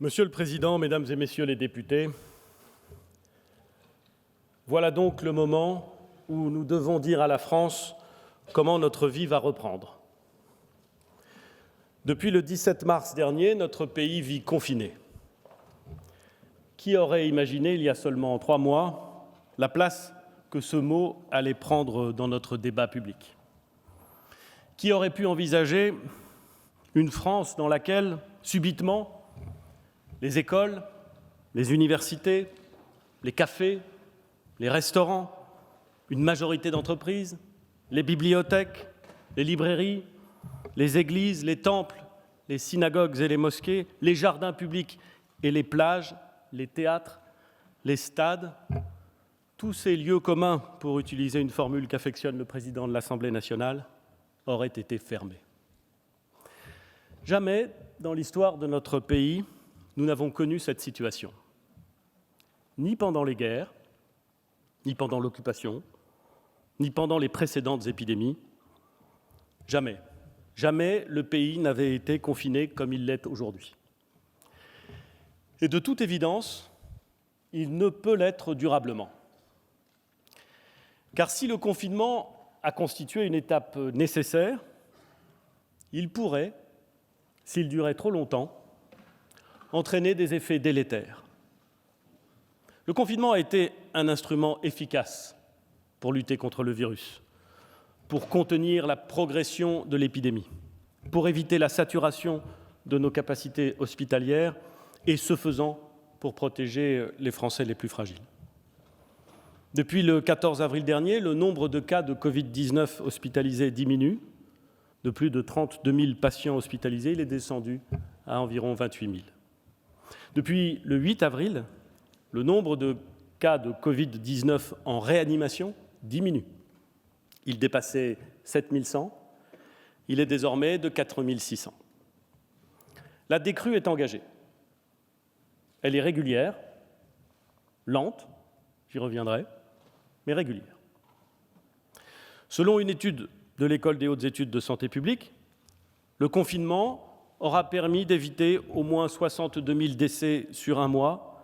Monsieur le Président, Mesdames et Messieurs les députés, voilà donc le moment où nous devons dire à la France comment notre vie va reprendre. Depuis le 17 mars dernier, notre pays vit confiné. Qui aurait imaginé, il y a seulement 3 mois, la place que ce mot allait prendre dans notre débat public? Qui aurait pu envisager une France dans laquelle, subitement, les écoles, les universités, les cafés, les restaurants, une majorité d'entreprises, les bibliothèques, les librairies, les églises, les temples, les synagogues et les mosquées, les jardins publics et les plages, les théâtres, les stades, tous ces lieux communs, pour utiliser une formule qu'affectionne le président de l'Assemblée nationale, auraient été fermés. Jamais, dans l'histoire de notre pays, nous n'avons connu cette situation. Ni pendant les guerres, ni pendant l'occupation, ni pendant les précédentes épidémies. Jamais, jamais le pays n'avait été confiné comme il l'est aujourd'hui. Et de toute évidence, il ne peut l'être durablement. Car si le confinement a constitué une étape nécessaire, il pourrait, s'il durait trop longtemps, entraîner des effets délétères. Le confinement a été un instrument efficace pour lutter contre le virus, pour contenir la progression de l'épidémie, pour éviter la saturation de nos capacités hospitalières et, ce faisant, pour protéger les Français les plus fragiles. Depuis le 14 avril dernier, le nombre de cas de Covid-19 hospitalisés diminue. De plus de 32 000 patients hospitalisés, il est descendu à environ 28 000. Depuis le 8 avril, le nombre de cas de Covid-19 en réanimation diminue. Il dépassait 7 100, il est désormais de 4 600. La décrue est engagée. Elle est régulière, lente, j'y reviendrai, mais régulière. Selon une étude de l'École des hautes études de santé publique, le confinement aura permis d'éviter au moins 62 000 décès sur un mois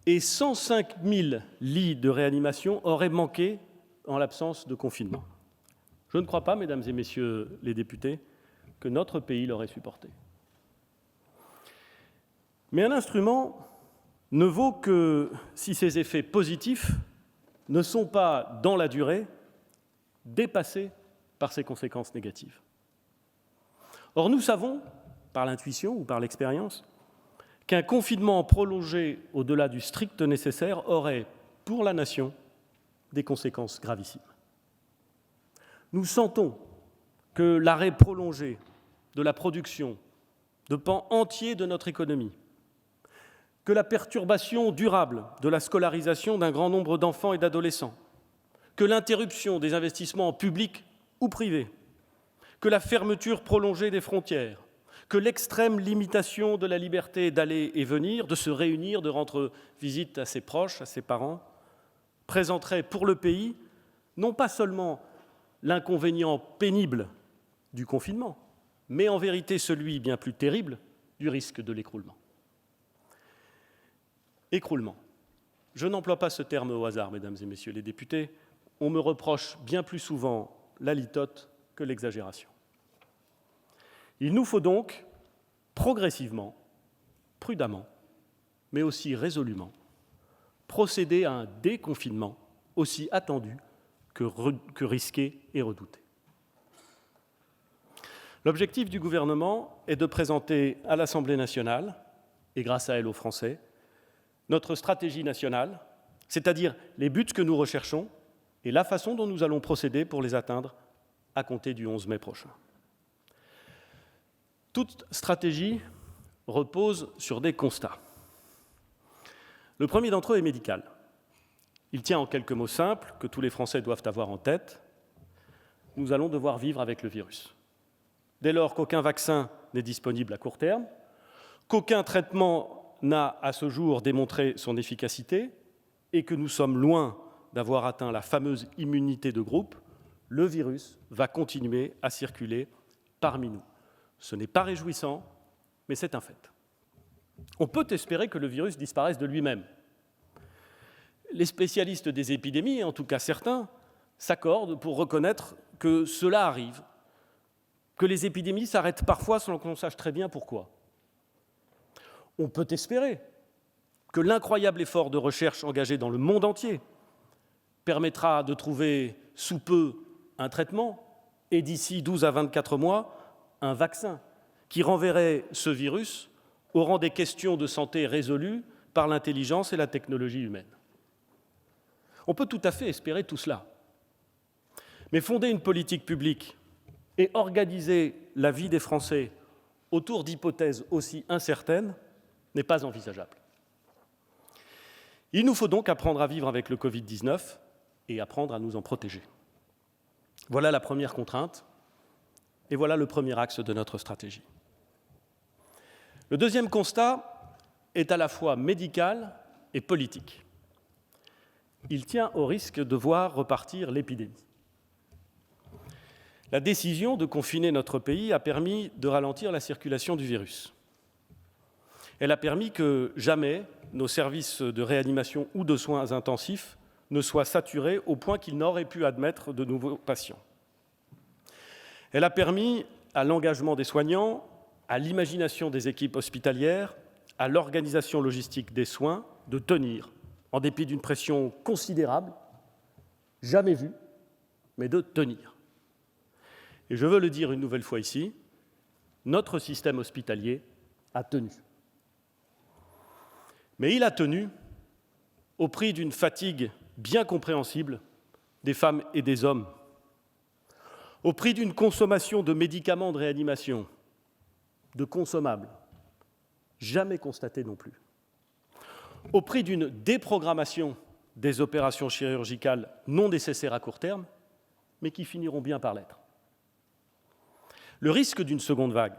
et 105 000 lits de réanimation auraient manqué en l'absence de confinement. Je ne crois pas, Mesdames et Messieurs les députés, que notre pays l'aurait supporté. Mais un instrument ne vaut que si ses effets positifs ne sont pas, dans la durée, dépassés par ses conséquences négatives. Or, nous savons, par l'intuition ou par l'expérience, qu'un confinement prolongé au-delà du strict nécessaire aurait, pour la nation, des conséquences gravissimes. Nous sentons que l'arrêt prolongé de la production de pans entiers de notre économie, que la perturbation durable de la scolarisation d'un grand nombre d'enfants et d'adolescents, que l'interruption des investissements publics ou privés, que la fermeture prolongée des frontières, que l'extrême limitation de la liberté d'aller et venir, de se réunir, de rendre visite à ses proches, à ses parents, présenterait pour le pays non pas seulement l'inconvénient pénible du confinement, mais en vérité celui bien plus terrible du risque de l'écroulement. Écroulement. Je n'emploie pas ce terme au hasard, Mesdames et Messieurs les députés. On me reproche bien plus souvent la litote que l'exagération. Il nous faut donc, progressivement, prudemment, mais aussi résolument, procéder à un déconfinement aussi attendu que risqué et redouté. L'objectif du gouvernement est de présenter à l'Assemblée nationale, et grâce à elle aux Français, notre stratégie nationale, c'est-à-dire les buts que nous recherchons et la façon dont nous allons procéder pour les atteindre à compter du 11 mai prochain. Toute stratégie repose sur des constats. Le premier d'entre eux est médical. Il tient en quelques mots simples que tous les Français doivent avoir en tête. Nous allons devoir vivre avec le virus. Dès lors qu'aucun vaccin n'est disponible à court terme, qu'aucun traitement n'a à ce jour démontré son efficacité et que nous sommes loin d'avoir atteint la fameuse immunité de groupe, le virus va continuer à circuler parmi nous. Ce n'est pas réjouissant, mais c'est un fait. On peut espérer que le virus disparaisse de lui-même. Les spécialistes des épidémies, en tout cas certains, s'accordent pour reconnaître que cela arrive, que les épidémies s'arrêtent parfois sans qu'on sache très bien pourquoi. On peut espérer que l'incroyable effort de recherche engagé dans le monde entier permettra de trouver sous peu un traitement et d'ici 12 à 24 mois, un vaccin qui renverrait ce virus au rang des questions de santé résolues par l'intelligence et la technologie humaine. On peut tout à fait espérer tout cela. Mais fonder une politique publique et organiser la vie des Français autour d'hypothèses aussi incertaines n'est pas envisageable. Il nous faut donc apprendre à vivre avec le Covid-19 et apprendre à nous en protéger. Voilà la première contrainte et voilà le premier axe de notre stratégie. Le deuxième constat est à la fois médical et politique. Il tient au risque de voir repartir l'épidémie. La décision de confiner notre pays a permis de ralentir la circulation du virus. Elle a permis que jamais nos services de réanimation ou de soins intensifs ne soient saturés au point qu'ils n'auraient pu admettre de nouveaux patients. Elle a permis à l'engagement des soignants, à l'imagination des équipes hospitalières, à l'organisation logistique des soins de tenir, en dépit d'une pression considérable, jamais vue, mais de tenir. Et je veux le dire une nouvelle fois ici, notre système hospitalier a tenu. Mais il a tenu au prix d'une fatigue bien compréhensible des femmes et des hommes, au prix d'une consommation de médicaments de réanimation, de consommables, jamais constatée non plus, au prix d'une déprogrammation des opérations chirurgicales non nécessaires à court terme, mais qui finiront bien par l'être. Le risque d'une seconde vague,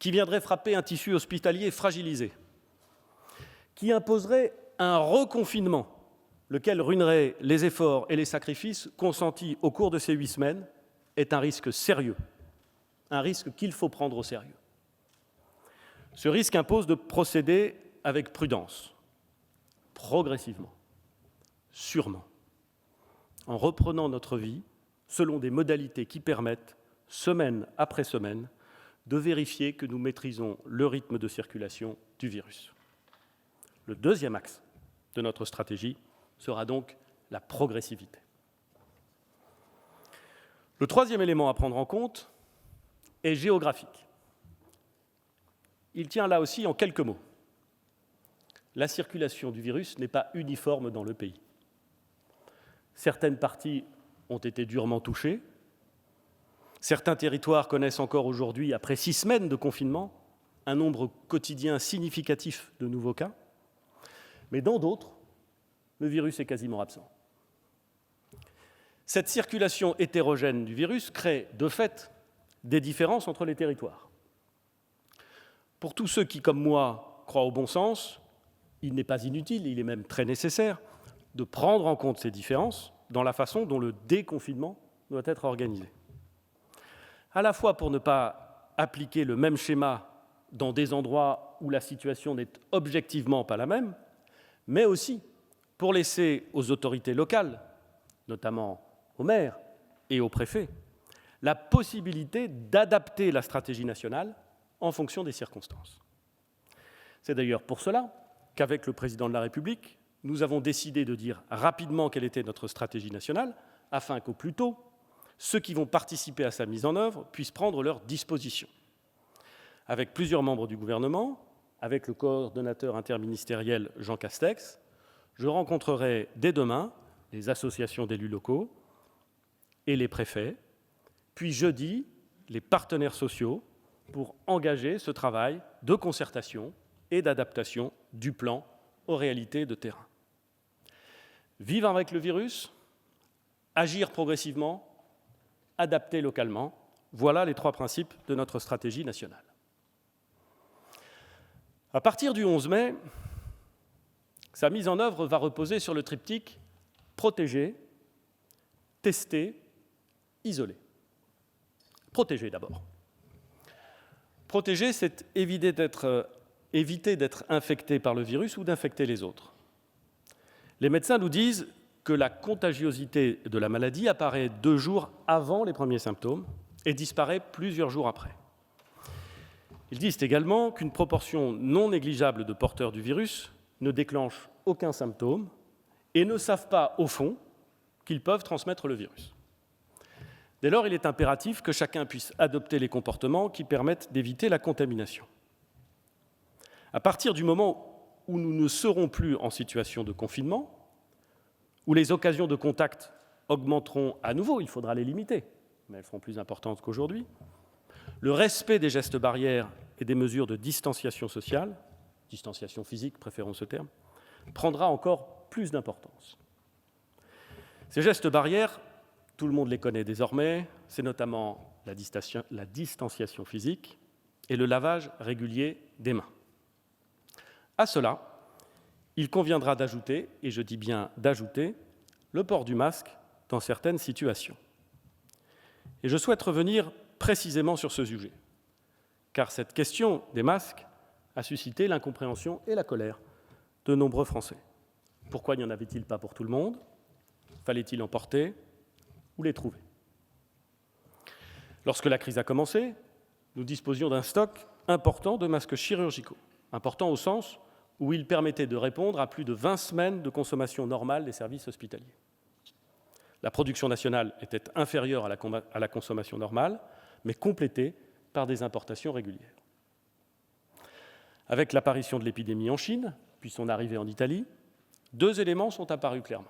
qui viendrait frapper un tissu hospitalier fragilisé, qui imposerait un reconfinement, lequel ruinerait les efforts et les sacrifices consentis au cours de ces 8 semaines, est un risque sérieux, un risque qu'il faut prendre au sérieux. Ce risque impose de procéder avec prudence, progressivement, sûrement, en reprenant notre vie selon des modalités qui permettent, semaine après semaine, de vérifier que nous maîtrisons le rythme de circulation du virus. Le deuxième axe de notre stratégie sera donc la progressivité. Le troisième élément à prendre en compte est géographique. Il tient là aussi en quelques mots. La circulation du virus n'est pas uniforme dans le pays. Certaines parties ont été durement touchées. Certains territoires connaissent encore aujourd'hui, après 6 semaines de confinement, un nombre quotidien significatif de nouveaux cas. Mais dans d'autres, le virus est quasiment absent. Cette circulation hétérogène du virus crée, de fait, des différences entre les territoires. Pour tous ceux qui, comme moi, croient au bon sens, il n'est pas inutile, il est même très nécessaire, de prendre en compte ces différences dans la façon dont le déconfinement doit être organisé. À la fois pour ne pas appliquer le même schéma dans des endroits où la situation n'est objectivement pas la même, mais aussi pour laisser aux autorités locales, notamment aux maires et aux préfets, la possibilité d'adapter la stratégie nationale en fonction des circonstances. C'est d'ailleurs pour cela qu'avec le Président de la République, nous avons décidé de dire rapidement quelle était notre stratégie nationale, afin qu'au plus tôt, ceux qui vont participer à sa mise en œuvre puissent prendre leurs dispositions. Avec plusieurs membres du gouvernement, avec le coordonnateur interministériel Jean Castex, je rencontrerai dès demain les associations d'élus locaux et les préfets, puis jeudi, les partenaires sociaux pour engager ce travail de concertation et d'adaptation du plan aux réalités de terrain. Vivre avec le virus, agir progressivement, adapter localement, voilà les 3 principes de notre stratégie nationale. À partir du 11 mai, sa mise en œuvre va reposer sur le triptyque protéger, tester, isoler. Protéger d'abord. Protéger, c'est éviter d'être éviter d'être infecté par le virus ou d'infecter les autres. Les médecins nous disent que la contagiosité de la maladie apparaît 2 jours avant les premiers symptômes et disparaît plusieurs jours après. Ils disent également qu'une proportion non négligeable de porteurs du virus ne déclenchent aucun symptôme et ne savent pas, au fond, qu'ils peuvent transmettre le virus. Dès lors, il est impératif que chacun puisse adopter les comportements qui permettent d'éviter la contamination. À partir du moment où nous ne serons plus en situation de confinement, où les occasions de contact augmenteront à nouveau, il faudra les limiter, mais elles seront plus importantes qu'aujourd'hui, le respect des gestes barrières et des mesures de distanciation sociale, distanciation physique, préférons ce terme, prendra encore plus d'importance. Ces gestes barrières, tout le monde les connaît désormais, c'est notamment la distanciation physique et le lavage régulier des mains. À cela, il conviendra d'ajouter, et je dis bien d'ajouter, le port du masque dans certaines situations. Et je souhaite revenir précisément sur ce sujet, car cette question des masques a suscité l'incompréhension et la colère de nombreux Français. Pourquoi n'y en avait-il pas pour tout le monde ? Fallait-il en porter ou les trouver ? Lorsque la crise a commencé, nous disposions d'un stock important de masques chirurgicaux, important au sens où il permettait de répondre à plus de 20 semaines de consommation normale des services hospitaliers. La production nationale était inférieure à la consommation normale, mais complétée par des importations régulières. Avec l'apparition de l'épidémie en Chine, puis son arrivée en Italie, 2 éléments sont apparus clairement.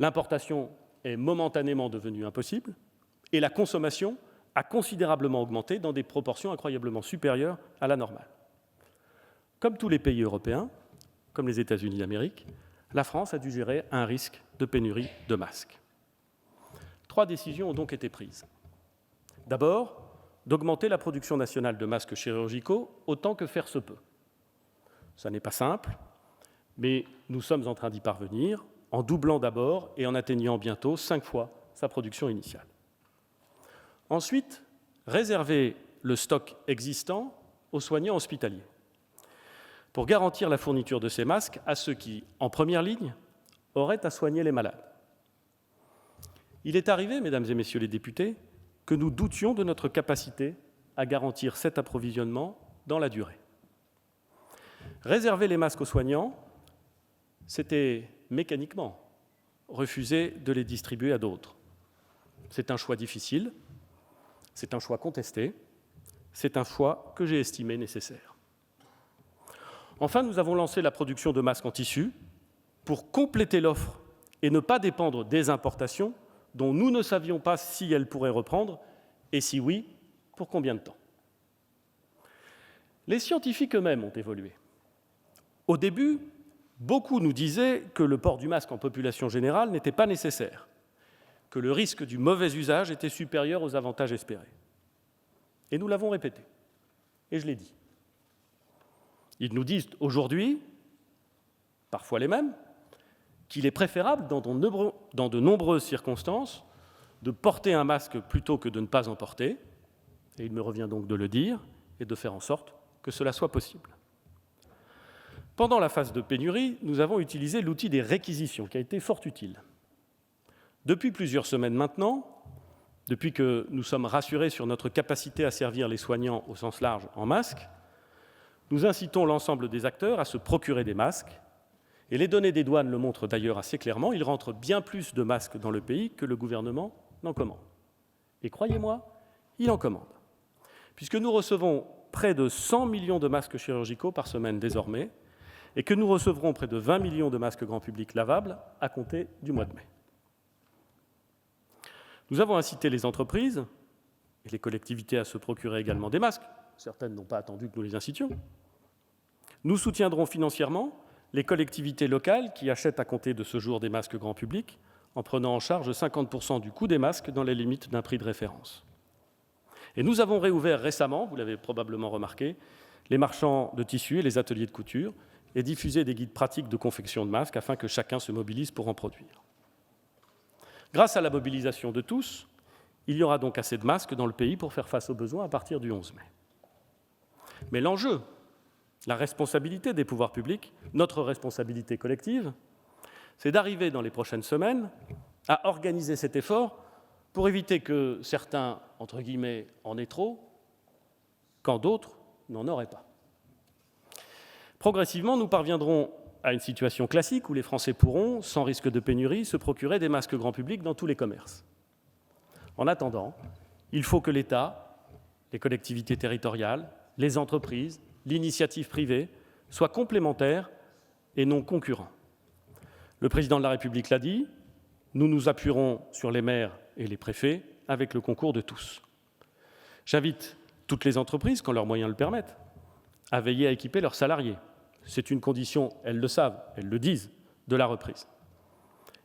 L'importation est momentanément devenue impossible et la consommation a considérablement augmenté dans des proportions incroyablement supérieures à la normale. Comme tous les pays européens, comme les États-Unis d'Amérique, la France a dû gérer un risque de pénurie de masques. 3 décisions ont donc été prises. D'abord, d'augmenter la production nationale de masques chirurgicaux autant que faire se peut. Ça n'est pas simple, mais nous sommes en train d'y parvenir, en doublant d'abord et en atteignant bientôt 5 fois sa production initiale. Ensuite, réserver le stock existant aux soignants hospitaliers, pour garantir la fourniture de ces masques à ceux qui, en première ligne, auraient à soigner les malades. Il est arrivé, mesdames et messieurs les députés, que nous doutions de notre capacité à garantir cet approvisionnement dans la durée. Réserver les masques aux soignants, c'était mécaniquement refuser de les distribuer à d'autres. C'est un choix difficile, c'est un choix contesté, c'est un choix que j'ai estimé nécessaire. Enfin, nous avons lancé la production de masques en tissu pour compléter l'offre et ne pas dépendre des importations dont nous ne savions pas si elles pourraient reprendre et si oui, pour combien de temps. Les scientifiques eux-mêmes ont évolué. Au début, beaucoup nous disaient que le port du masque en population générale n'était pas nécessaire, que le risque du mauvais usage était supérieur aux avantages espérés. Et nous l'avons répété, et je l'ai dit. Ils nous disent aujourd'hui, parfois les mêmes, qu'il est préférable, dans de nombreuses circonstances, de porter un masque plutôt que de ne pas en porter, et il me revient donc de le dire, et de faire en sorte que cela soit possible. Pendant la phase de pénurie, nous avons utilisé l'outil des réquisitions, qui a été fort utile. Depuis plusieurs semaines maintenant, depuis que nous sommes rassurés sur notre capacité à servir les soignants au sens large en masques, nous incitons l'ensemble des acteurs à se procurer des masques, et les données des douanes le montrent d'ailleurs assez clairement, il rentre bien plus de masques dans le pays que le gouvernement n'en commande. Et croyez-moi, il en commande, puisque nous recevons près de 100 millions de masques chirurgicaux par semaine désormais, et que nous recevrons près de 20 millions de masques grand public lavables à compter du mois de mai. Nous avons incité les entreprises et les collectivités à se procurer également des masques. Certaines n'ont pas attendu que nous les incitions. Nous soutiendrons financièrement les collectivités locales qui achètent à compter de ce jour des masques grand public en prenant en charge 50% du coût des masques dans les limites d'un prix de référence. Et nous avons réouvert récemment, vous l'avez probablement remarqué, les marchands de tissus et les ateliers de couture et diffusé des guides pratiques de confection de masques afin que chacun se mobilise pour en produire. Grâce à la mobilisation de tous, il y aura donc assez de masques dans le pays pour faire face aux besoins à partir du 11 mai. Mais l'enjeu La responsabilité des pouvoirs publics, notre responsabilité collective, c'est d'arriver dans les prochaines semaines à organiser cet effort pour éviter que certains, entre guillemets, en aient trop, quand d'autres n'en auraient pas. Progressivement, nous parviendrons à une situation classique où les Français pourront, sans risque de pénurie, se procurer des masques grand public dans tous les commerces. En attendant, il faut que l'État, les collectivités territoriales, les entreprises, l'initiative privée soient complémentaires et non concurrents. Le président de la République l'a dit, nous nous appuierons sur les maires et les préfets avec le concours de tous. J'invite toutes les entreprises, quand leurs moyens le permettent, à veiller à équiper leurs salariés. C'est une condition, elles le savent, elles le disent, de la reprise.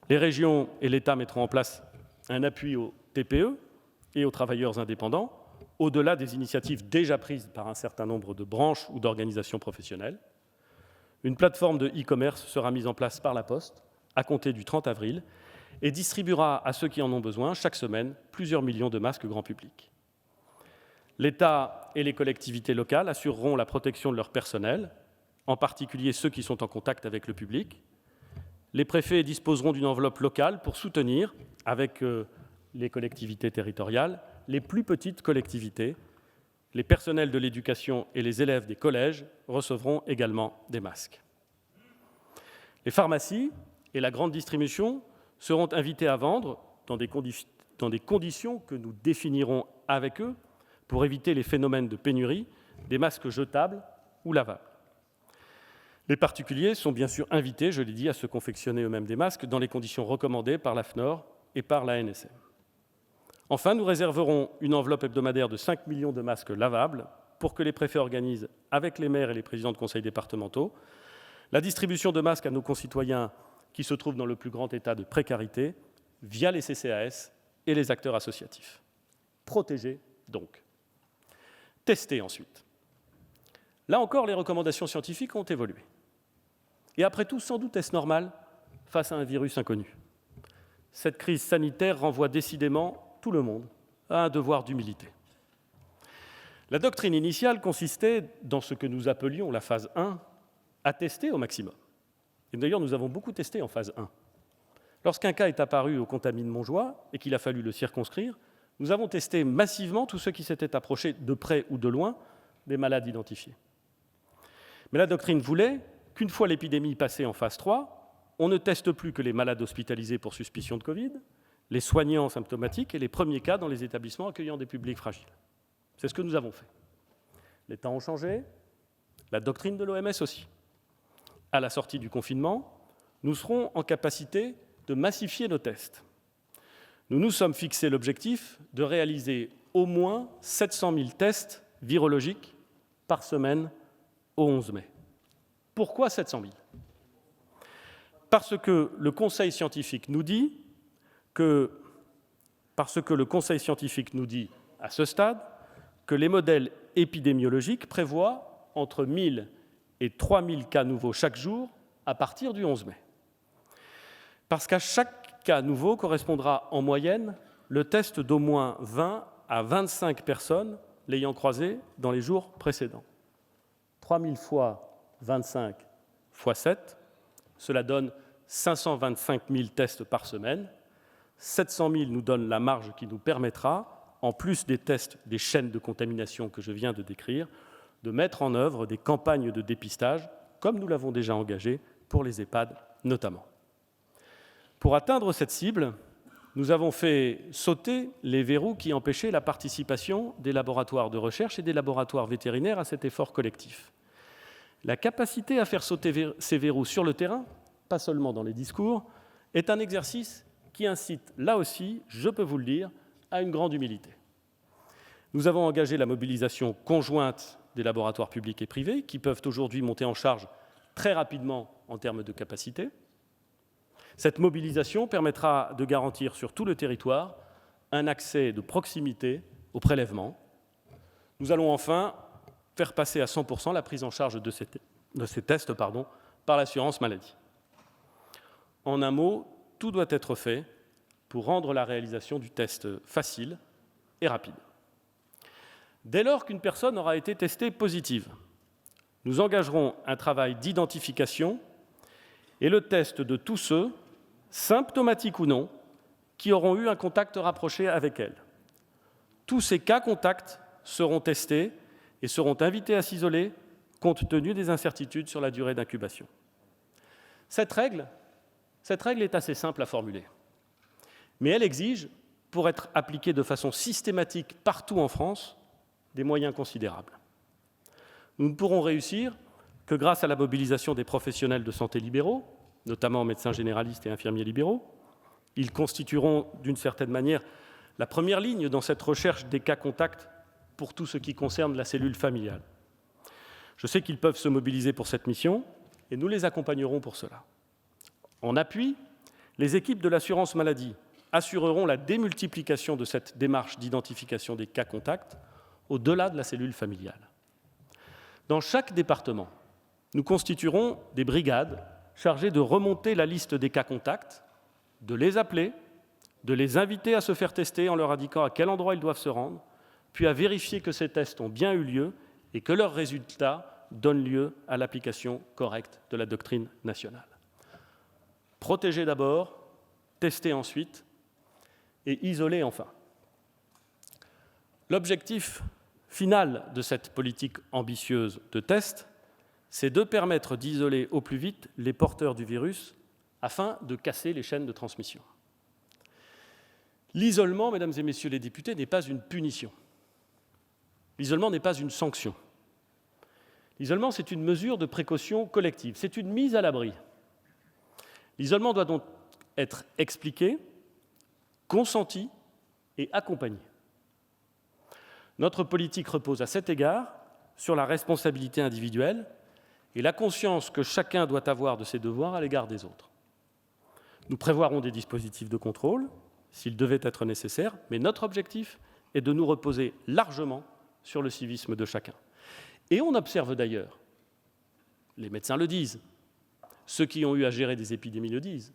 Les régions et l'État mettront en place un appui aux TPE et aux travailleurs indépendants, au-delà des initiatives déjà prises par un certain nombre de branches ou d'organisations professionnelles. Une plateforme de e-commerce sera mise en place par la Poste à compter du 30 avril et distribuera à ceux qui en ont besoin chaque semaine plusieurs millions de masques grand public. L'État et les collectivités locales assureront la protection de leur personnel, en particulier ceux qui sont en contact avec le public. Les préfets disposeront d'une enveloppe locale pour soutenir, avec les collectivités territoriales, les plus petites collectivités. Les personnels de l'éducation et les élèves des collèges recevront également des masques. Les pharmacies et la grande distribution seront invités à vendre dans des conditions que nous définirons avec eux pour éviter les phénomènes de pénurie des masques jetables ou lavables. Les particuliers sont bien sûr invités, je l'ai dit, à se confectionner eux-mêmes des masques dans les conditions recommandées par l'AFNOR et par l'ANSM. Enfin, nous réserverons une enveloppe hebdomadaire de 5 millions de masques lavables pour que les préfets organisent, avec les maires et les présidents de conseils départementaux, la distribution de masques à nos concitoyens qui se trouvent dans le plus grand état de précarité via les CCAS et les acteurs associatifs. Protéger, donc. Tester ensuite. Là encore, les recommandations scientifiques ont évolué. Et après tout, sans doute est-ce normal face à un virus inconnu. Cette crise sanitaire renvoie décidément tout le monde à un devoir d'humilité. La doctrine initiale consistait, dans ce que nous appelions la phase 1, à tester au maximum. Et d'ailleurs, nous avons beaucoup testé en phase 1. Lorsqu'un cas est apparu au Contamine-Montjoie et qu'il a fallu le circonscrire, nous avons testé massivement tous ceux qui s'étaient approchés de près ou de loin des malades identifiés. Mais la doctrine voulait qu'une fois l'épidémie passée en phase 3, on ne teste plus que les malades hospitalisés pour suspicion de Covid, les soignants symptomatiques et les premiers cas dans les établissements accueillant des publics fragiles. C'est ce que nous avons fait. Les temps ont changé, la doctrine de l'OMS aussi. À la sortie du confinement, nous serons en capacité de massifier nos tests. Nous nous sommes fixé l'objectif de réaliser au moins 700 000 tests virologiques par semaine au 11 mai. Pourquoi 700 000 ? Parce que le Conseil scientifique nous dit à ce stade que les modèles épidémiologiques prévoient entre 1 000 et 3 000 cas nouveaux chaque jour à partir du 11 mai. Parce qu'à chaque cas nouveau correspondra en moyenne le test d'au moins 20 à 25 personnes l'ayant croisé dans les jours précédents. 3 000 fois 25 fois 7, cela donne 525 000 tests par semaine. 700 000 nous donne la marge qui nous permettra, en plus des tests des chaînes de contamination que je viens de décrire, de mettre en œuvre des campagnes de dépistage, comme nous l'avons déjà engagé pour les EHPAD notamment. Pour atteindre cette cible, nous avons fait sauter les verrous qui empêchaient la participation des laboratoires de recherche et des laboratoires vétérinaires à cet effort collectif. La capacité à faire sauter ces verrous sur le terrain, pas seulement dans les discours, est un exercice qui incite, là aussi, je peux vous le dire, à une grande humilité. Nous avons engagé la mobilisation conjointe des laboratoires publics et privés, qui peuvent aujourd'hui monter en charge très rapidement en termes de capacité. Cette mobilisation permettra de garantir sur tout le territoire un accès de proximité au prélèvement. Nous allons enfin faire passer à 100% la prise en charge de ces tests par l'assurance maladie. En un mot, tout doit être fait pour rendre la réalisation du test facile et rapide. Dès lors qu'une personne aura été testée positive, nous engagerons un travail d'identification et le test de tous ceux, symptomatiques ou non, qui auront eu un contact rapproché avec elle. Tous ces cas contacts seront testés et seront invités à s'isoler compte tenu des incertitudes sur la durée d'incubation. Cette règle est assez simple à formuler, mais elle exige, pour être appliquée de façon systématique partout en France, des moyens considérables. Nous ne pourrons réussir que grâce à la mobilisation des professionnels de santé libéraux, notamment médecins généralistes et infirmiers libéraux. Ils constitueront, d'une certaine manière, la première ligne dans cette recherche des cas contacts pour tout ce qui concerne la cellule familiale. Je sais qu'ils peuvent se mobiliser pour cette mission et nous les accompagnerons pour cela. En appui, les équipes de l'assurance maladie assureront la démultiplication de cette démarche d'identification des cas contacts au-delà de la cellule familiale. Dans chaque département, nous constituerons des brigades chargées de remonter la liste des cas contacts, de les appeler, de les inviter à se faire tester en leur indiquant à quel endroit ils doivent se rendre, puis à vérifier que ces tests ont bien eu lieu et que leurs résultats donnent lieu à l'application correcte de la doctrine nationale. Protéger d'abord, tester ensuite et isoler enfin. L'objectif final de cette politique ambitieuse de test, c'est de permettre d'isoler au plus vite les porteurs du virus afin de casser les chaînes de transmission. L'isolement, mesdames et messieurs les députés, n'est pas une punition. L'isolement n'est pas une sanction. L'isolement, c'est une mesure de précaution collective, c'est une mise à l'abri. L'isolement doit donc être expliqué, consenti et accompagné. Notre politique repose à cet égard sur la responsabilité individuelle et la conscience que chacun doit avoir de ses devoirs à l'égard des autres. Nous prévoirons des dispositifs de contrôle, s'ils devaient être nécessaires, mais notre objectif est de nous reposer largement sur le civisme de chacun. Et on observe d'ailleurs, les médecins le disent, ceux qui ont eu à gérer des épidémies le disent,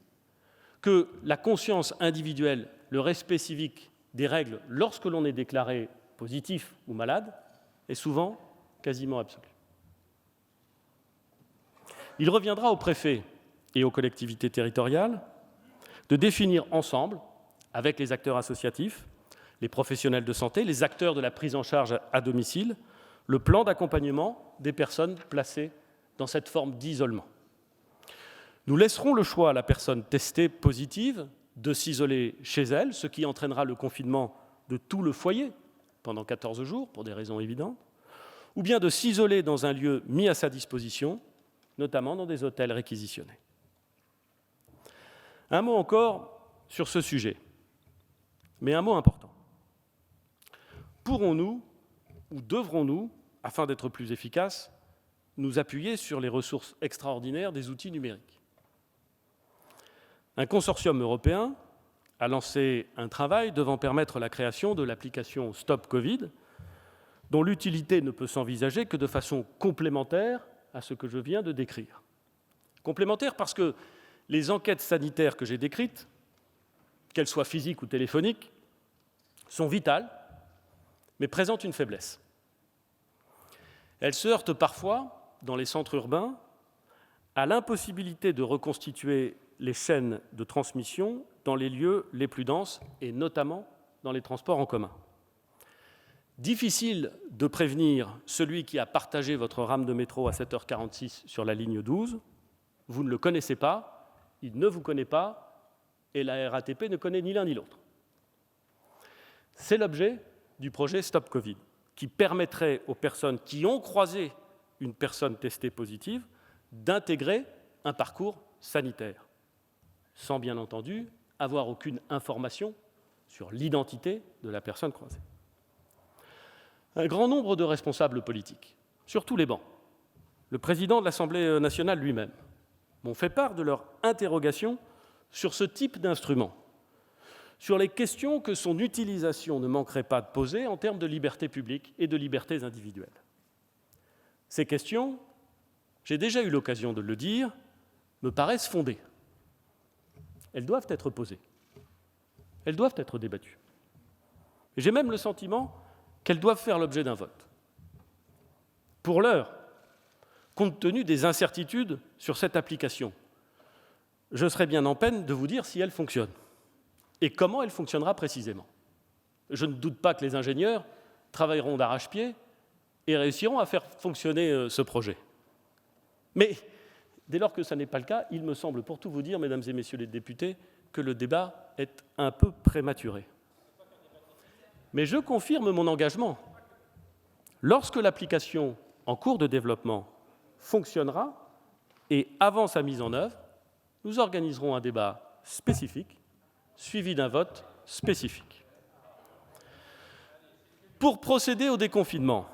que la conscience individuelle, le respect civique des règles lorsque l'on est déclaré positif ou malade est souvent quasiment absolu. Il reviendra aux préfets et aux collectivités territoriales de définir ensemble, avec les acteurs associatifs, les professionnels de santé, les acteurs de la prise en charge à domicile, le plan d'accompagnement des personnes placées dans cette forme d'isolement. Nous laisserons le choix à la personne testée positive de s'isoler chez elle, ce qui entraînera le confinement de tout le foyer pendant 14 jours, pour des raisons évidentes, ou bien de s'isoler dans un lieu mis à sa disposition, notamment dans des hôtels réquisitionnés. Un mot encore sur ce sujet, mais un mot important. Pourrons-nous, ou devrons-nous, afin d'être plus efficaces, nous appuyer sur les ressources extraordinaires des outils numériques ? Un consortium européen a lancé un travail devant permettre la création de l'application Stop Covid, dont l'utilité ne peut s'envisager que de façon complémentaire à ce que je viens de décrire. Complémentaire parce que les enquêtes sanitaires que j'ai décrites, qu'elles soient physiques ou téléphoniques, sont vitales, mais présentent une faiblesse. Elles se heurtent parfois, dans les centres urbains, à l'impossibilité de reconstituer les chaînes de transmission dans les lieux les plus denses, et notamment dans les transports en commun. Difficile de prévenir celui qui a partagé votre rame de métro à 7h46 sur la ligne 12. Vous ne le connaissez pas, il ne vous connaît pas, et la RATP ne connaît ni l'un ni l'autre. C'est l'objet du projet Stop Covid, qui permettrait aux personnes qui ont croisé une personne testée positive d'intégrer un parcours sanitaire, sans bien entendu avoir aucune information sur l'identité de la personne croisée. Un grand nombre de responsables politiques, sur tous les bancs, le président de l'Assemblée nationale lui-même, m'ont fait part de leur interrogation sur ce type d'instrument, sur les questions que son utilisation ne manquerait pas de poser en termes de liberté publique et de libertés individuelles. Ces questions, j'ai déjà eu l'occasion de le dire, me paraissent fondées. Elles doivent être posées. Elles doivent être débattues. Et j'ai même le sentiment qu'elles doivent faire l'objet d'un vote. Pour l'heure, compte tenu des incertitudes sur cette application, je serais bien en peine de vous dire si elle fonctionne et comment elle fonctionnera précisément. Je ne doute pas que les ingénieurs travailleront d'arrache-pied et réussiront à faire fonctionner ce projet. Mais dès lors que ce n'est pas le cas, il me semble, pour tout vous dire, mesdames et messieurs les députés, que le débat est un peu prématuré. Mais je confirme mon engagement. Lorsque l'application en cours de développement fonctionnera et avant sa mise en œuvre, nous organiserons un débat spécifique suivi d'un vote spécifique. Pour procéder au déconfinement,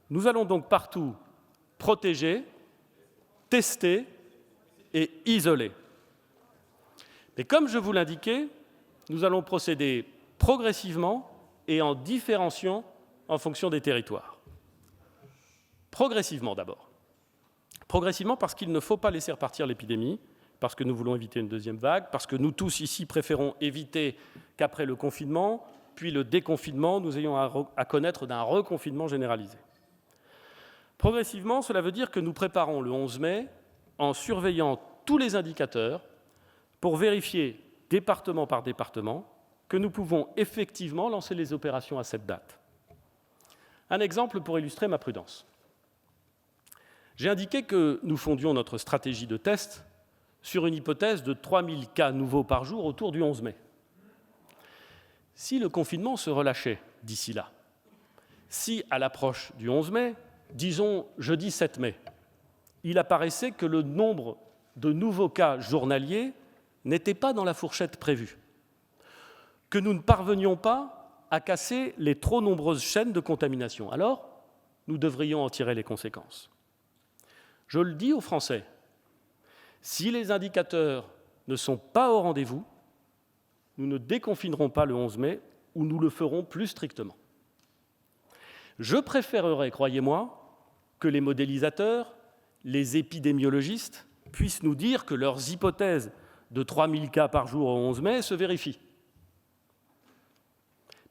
nous allons donc partout protéger, tester et isoler. Mais comme je vous l'indiquais, nous allons procéder progressivement et en différenciant en fonction des territoires. Progressivement d'abord. Progressivement parce qu'il ne faut pas laisser repartir l'épidémie, parce que nous voulons éviter une deuxième vague, parce que nous tous ici préférons éviter qu'après le confinement, puis le déconfinement, nous ayons à connaître d'un reconfinement généralisé. Progressivement, cela veut dire que nous préparons le 11 mai en surveillant tous les indicateurs pour vérifier, département par département, que nous pouvons effectivement lancer les opérations à cette date. Un exemple pour illustrer ma prudence. J'ai indiqué que nous fondions notre stratégie de test sur une hypothèse de 3000 cas nouveaux par jour autour du 11 mai. Si le confinement se relâchait d'ici là, si à l'approche du 11 mai, disons jeudi 7 mai, il apparaissait que le nombre de nouveaux cas journaliers n'était pas dans la fourchette prévue, que nous ne parvenions pas à casser les trop nombreuses chaînes de contamination, alors nous devrions en tirer les conséquences. Je le dis aux Français, si les indicateurs ne sont pas au rendez-vous, nous ne déconfinerons pas le 11 mai ou nous le ferons plus strictement. Je préférerais, croyez-moi, que les modélisateurs, les épidémiologistes puissent nous dire que leurs hypothèses de 3000 cas par jour au 11 mai se vérifient.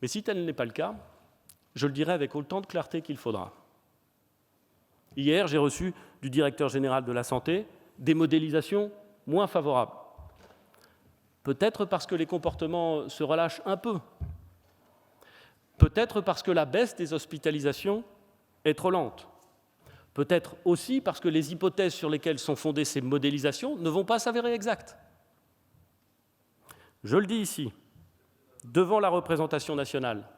Mais si tel n'est pas le cas, je le dirai avec autant de clarté qu'il faudra. Hier, j'ai reçu du directeur général de la Santé des modélisations moins favorables. Peut-être parce que les comportements se relâchent un peu. Peut-être parce que la baisse des hospitalisations est trop lente. Peut-être aussi parce que les hypothèses sur lesquelles sont fondées ces modélisations ne vont pas s'avérer exactes. Je le dis ici, devant la représentation nationale,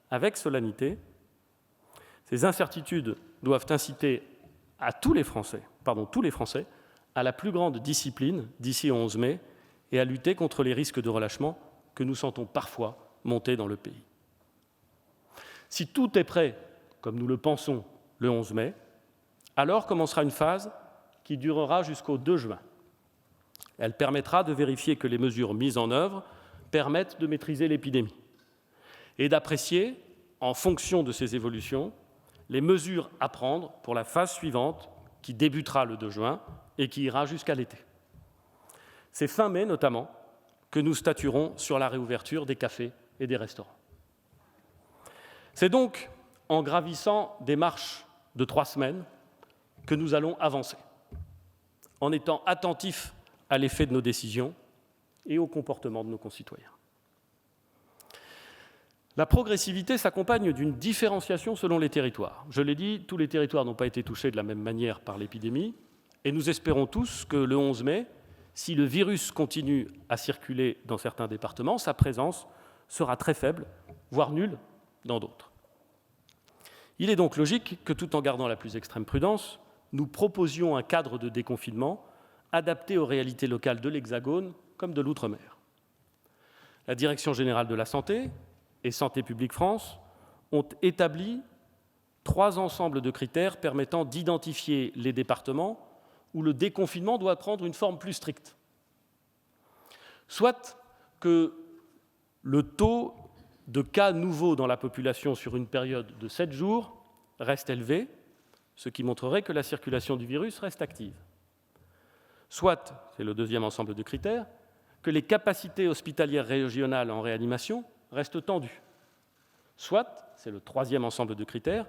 avec solennité, ces incertitudes doivent inciter tous les Français, à la plus grande discipline d'ici au 11 mai et à lutter contre les risques de relâchement que nous sentons parfois monter dans le pays. Si tout est prêt, comme nous le pensons, le 11 mai, alors commencera une phase qui durera jusqu'au 2 juin. Elle permettra de vérifier que les mesures mises en œuvre permettent de maîtriser l'épidémie et d'apprécier, en fonction de ces évolutions, les mesures à prendre pour la phase suivante qui débutera le 2 juin et qui ira jusqu'à l'été. C'est fin mai, notamment, que nous statuerons sur la réouverture des cafés et des restaurants. C'est donc en gravissant des marches de 3 semaines que nous allons avancer, en étant attentifs à l'effet de nos décisions et au comportement de nos concitoyens. La progressivité s'accompagne d'une différenciation selon les territoires. Je l'ai dit, tous les territoires n'ont pas été touchés de la même manière par l'épidémie, et nous espérons tous que le 11 mai, si le virus continue à circuler dans certains départements, sa présence sera très faible, voire nulle, dans d'autres. Il est donc logique que, tout en gardant la plus extrême prudence, nous proposions un cadre de déconfinement adapté aux réalités locales de l'Hexagone comme de l'Outre-mer. La Direction générale de la santé et Santé publique France ont établi 3 ensembles de critères permettant d'identifier les départements où le déconfinement doit prendre une forme plus stricte. Soit que le taux de cas nouveaux dans la population sur une période de 7 jours reste élevé, ce qui montrerait que la circulation du virus reste active. Soit, c'est le deuxième ensemble de critères, que les capacités hospitalières régionales en réanimation restent tendues. Soit, c'est le troisième ensemble de critères,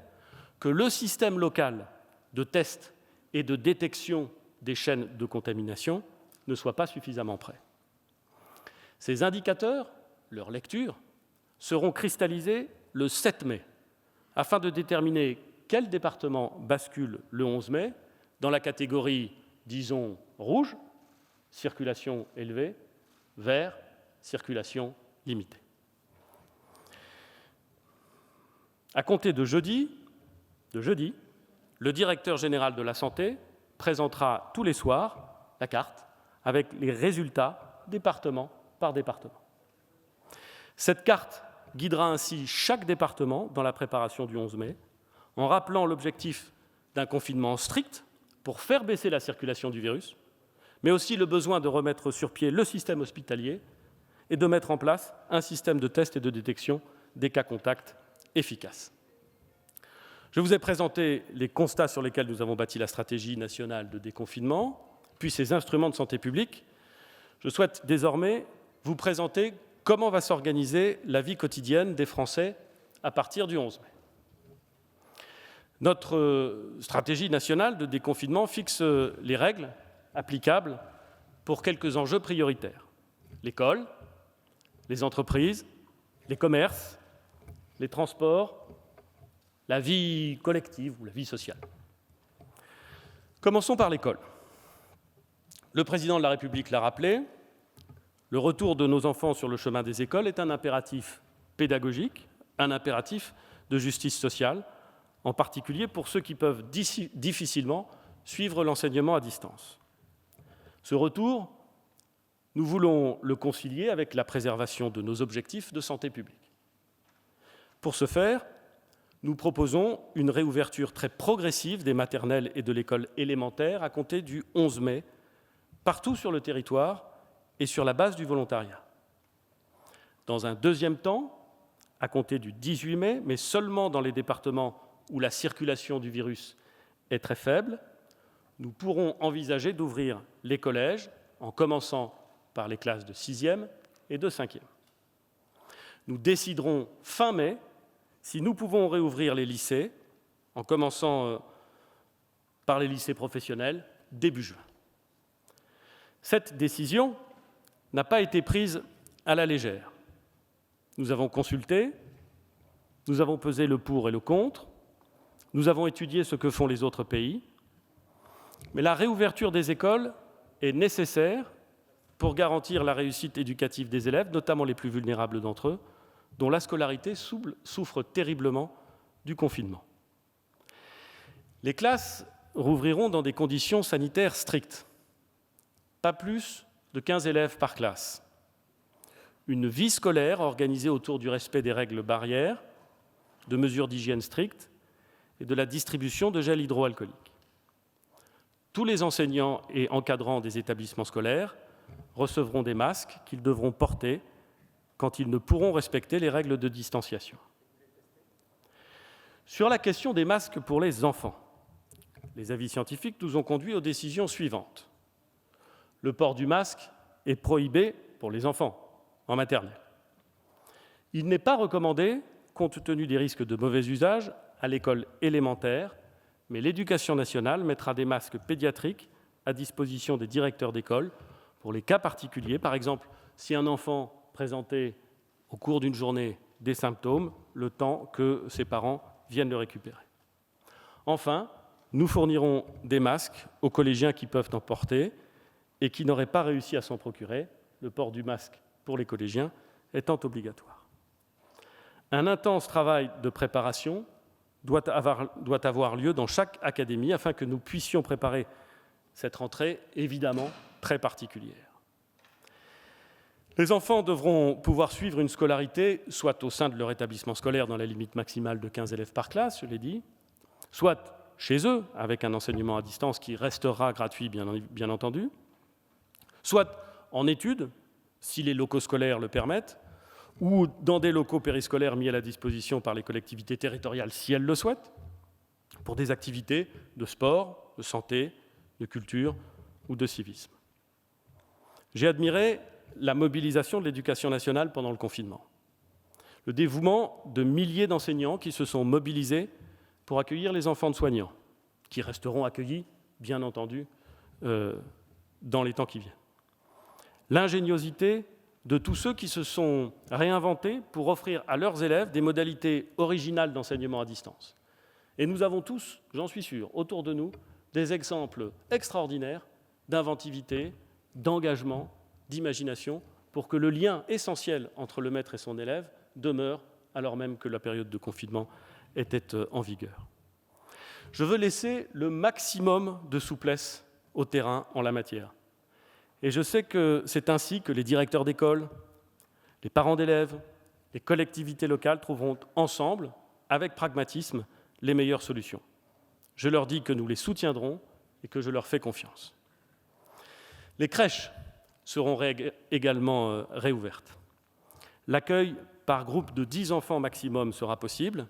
que le système local de tests et de détection des chaînes de contamination ne soient pas suffisamment prêts. Ces indicateurs, leur lecture, seront cristallisés le 7 mai afin de déterminer quel département bascule le 11 mai dans la catégorie, disons, rouge, circulation élevée, vert, circulation limitée. À compter de jeudi, le directeur général de la santé présentera tous les soirs la carte avec les résultats département par département. Cette carte guidera ainsi chaque département dans la préparation du 11 mai, en rappelant l'objectif d'un confinement strict pour faire baisser la circulation du virus, mais aussi le besoin de remettre sur pied le système hospitalier et de mettre en place un système de test et de détection des cas contacts efficace. Je vous ai présenté les constats sur lesquels nous avons bâti la stratégie nationale de déconfinement, puis ces instruments de santé publique. Je souhaite désormais vous présenter comment va s'organiser la vie quotidienne des Français à partir du 11 mai. Notre stratégie nationale de déconfinement fixe les règles applicables pour quelques enjeux prioritaires. L'école, les entreprises, les commerces, les transports, la vie collective ou la vie sociale. Commençons par l'école. Le président de la République l'a rappelé, le retour de nos enfants sur le chemin des écoles est un impératif pédagogique, un impératif de justice sociale, en particulier pour ceux qui peuvent difficilement suivre l'enseignement à distance. Ce retour, nous voulons le concilier avec la préservation de nos objectifs de santé publique. Pour ce faire, nous proposons une réouverture très progressive des maternelles et de l'école élémentaire à compter du 11 mai, partout sur le territoire et sur la base du volontariat. Dans un deuxième temps, à compter du 18 mai, mais seulement dans les départements où la circulation du virus est très faible, nous pourrons envisager d'ouvrir les collèges en commençant par les classes de 6e et de 5e. Nous déciderons fin mai si nous pouvons réouvrir les lycées, en commençant par les lycées professionnels, début juin. Cette décision n'a pas été prise à la légère. Nous avons consulté, nous avons pesé le pour et le contre, nous avons étudié ce que font les autres pays, mais la réouverture des écoles est nécessaire pour garantir la réussite éducative des élèves, notamment les plus vulnérables d'entre eux, dont la scolarité souffre terriblement du confinement. Les classes rouvriront dans des conditions sanitaires strictes. Pas plus de 15 élèves par classe. Une vie scolaire organisée autour du respect des règles barrières, de mesures d'hygiène strictes et de la distribution de gel hydroalcoolique. Tous les enseignants et encadrants des établissements scolaires recevront des masques qu'ils devront porter quand ils ne pourront respecter les règles de distanciation. Sur la question des masques pour les enfants, les avis scientifiques nous ont conduits aux décisions suivantes. Le port du masque est prohibé pour les enfants en maternelle. Il n'est pas recommandé, compte tenu des risques de mauvais usage, à l'école élémentaire, mais l'Éducation nationale mettra des masques pédiatriques à disposition des directeurs d'école pour les cas particuliers. Par exemple, si un enfant présentait au cours d'une journée des symptômes, le temps que ses parents viennent le récupérer. Enfin, nous fournirons des masques aux collégiens qui peuvent en porter et qui n'auraient pas réussi à s'en procurer, le port du masque pour les collégiens étant obligatoire. Un intense travail de préparation doit avoir lieu dans chaque académie afin que nous puissions préparer cette rentrée évidemment très particulière. Les enfants devront pouvoir suivre une scolarité soit au sein de leur établissement scolaire dans la limite maximale de 15 élèves par classe, je l'ai dit, soit chez eux avec un enseignement à distance qui restera gratuit bien entendu, soit en études, si les locaux scolaires le permettent, ou dans des locaux périscolaires mis à la disposition par les collectivités territoriales si elles le souhaitent, pour des activités de sport, de santé, de culture ou de civisme. J'ai admiré la mobilisation de l'Éducation nationale pendant le confinement, le dévouement de milliers d'enseignants qui se sont mobilisés pour accueillir les enfants de soignants, qui resteront accueillis bien entendu, dans les temps qui viennent. L'ingéniosité de tous ceux qui se sont réinventés pour offrir à leurs élèves des modalités originales d'enseignement à distance. Et nous avons tous, j'en suis sûr, autour de nous, des exemples extraordinaires d'inventivité, d'engagement, d'imagination, pour que le lien essentiel entre le maître et son élève demeure, alors même que la période de confinement était en vigueur. Je veux laisser le maximum de souplesse au terrain en la matière. Et je sais que c'est ainsi que les directeurs d'école, les parents d'élèves, les collectivités locales trouveront ensemble, avec pragmatisme, les meilleures solutions. Je leur dis que nous les soutiendrons et que je leur fais confiance. Les crèches seront également réouvertes. L'accueil par groupe de 10 enfants maximum sera possible,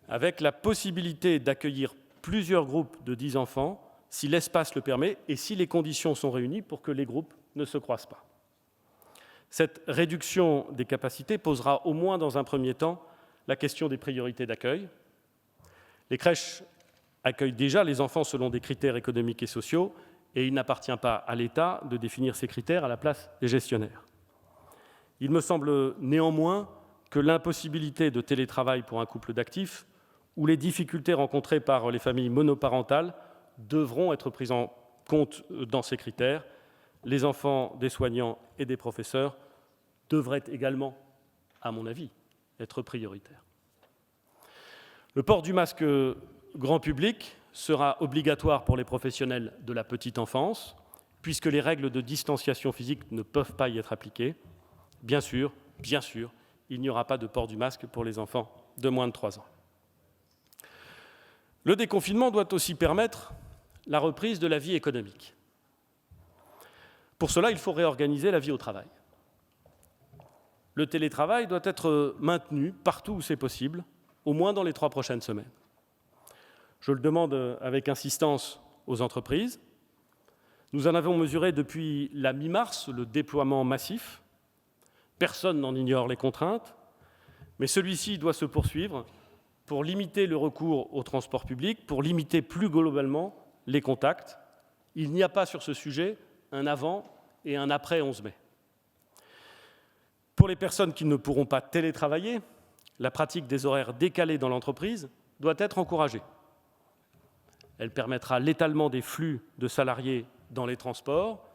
avec la possibilité d'accueillir plusieurs groupes de 10 enfants si l'espace le permet et si les conditions sont réunies pour que les groupes ne se croisent pas. Cette réduction des capacités posera au moins dans un premier temps la question des priorités d'accueil. Les crèches accueillent déjà les enfants selon des critères économiques et sociaux et il n'appartient pas à l'État de définir ces critères à la place des gestionnaires. Il me semble néanmoins que l'impossibilité de télétravail pour un couple d'actifs ou les difficultés rencontrées par les familles monoparentales devront être prises en compte dans ces critères. Les enfants des soignants et des professeurs devraient également, à mon avis, être prioritaires. Le port du masque grand public sera obligatoire pour les professionnels de la petite enfance, puisque les règles de distanciation physique ne peuvent pas y être appliquées. Bien sûr, il n'y aura pas de port du masque pour les enfants de moins de 3 ans. Le déconfinement doit aussi permettre la reprise de la vie économique. Pour cela, il faut réorganiser la vie au travail. Le télétravail doit être maintenu partout où c'est possible, au moins dans les 3 prochaines semaines. Je le demande avec insistance aux entreprises. Nous en avons mesuré depuis la mi-mars le déploiement massif. Personne n'en ignore les contraintes, mais celui-ci doit se poursuivre pour limiter le recours au transport public, pour limiter plus globalement les contacts. Il n'y a pas sur ce sujet un avant et un après 11 mai. Pour les personnes qui ne pourront pas télétravailler, la pratique des horaires décalés dans l'entreprise doit être encouragée. Elle permettra l'étalement des flux de salariés dans les transports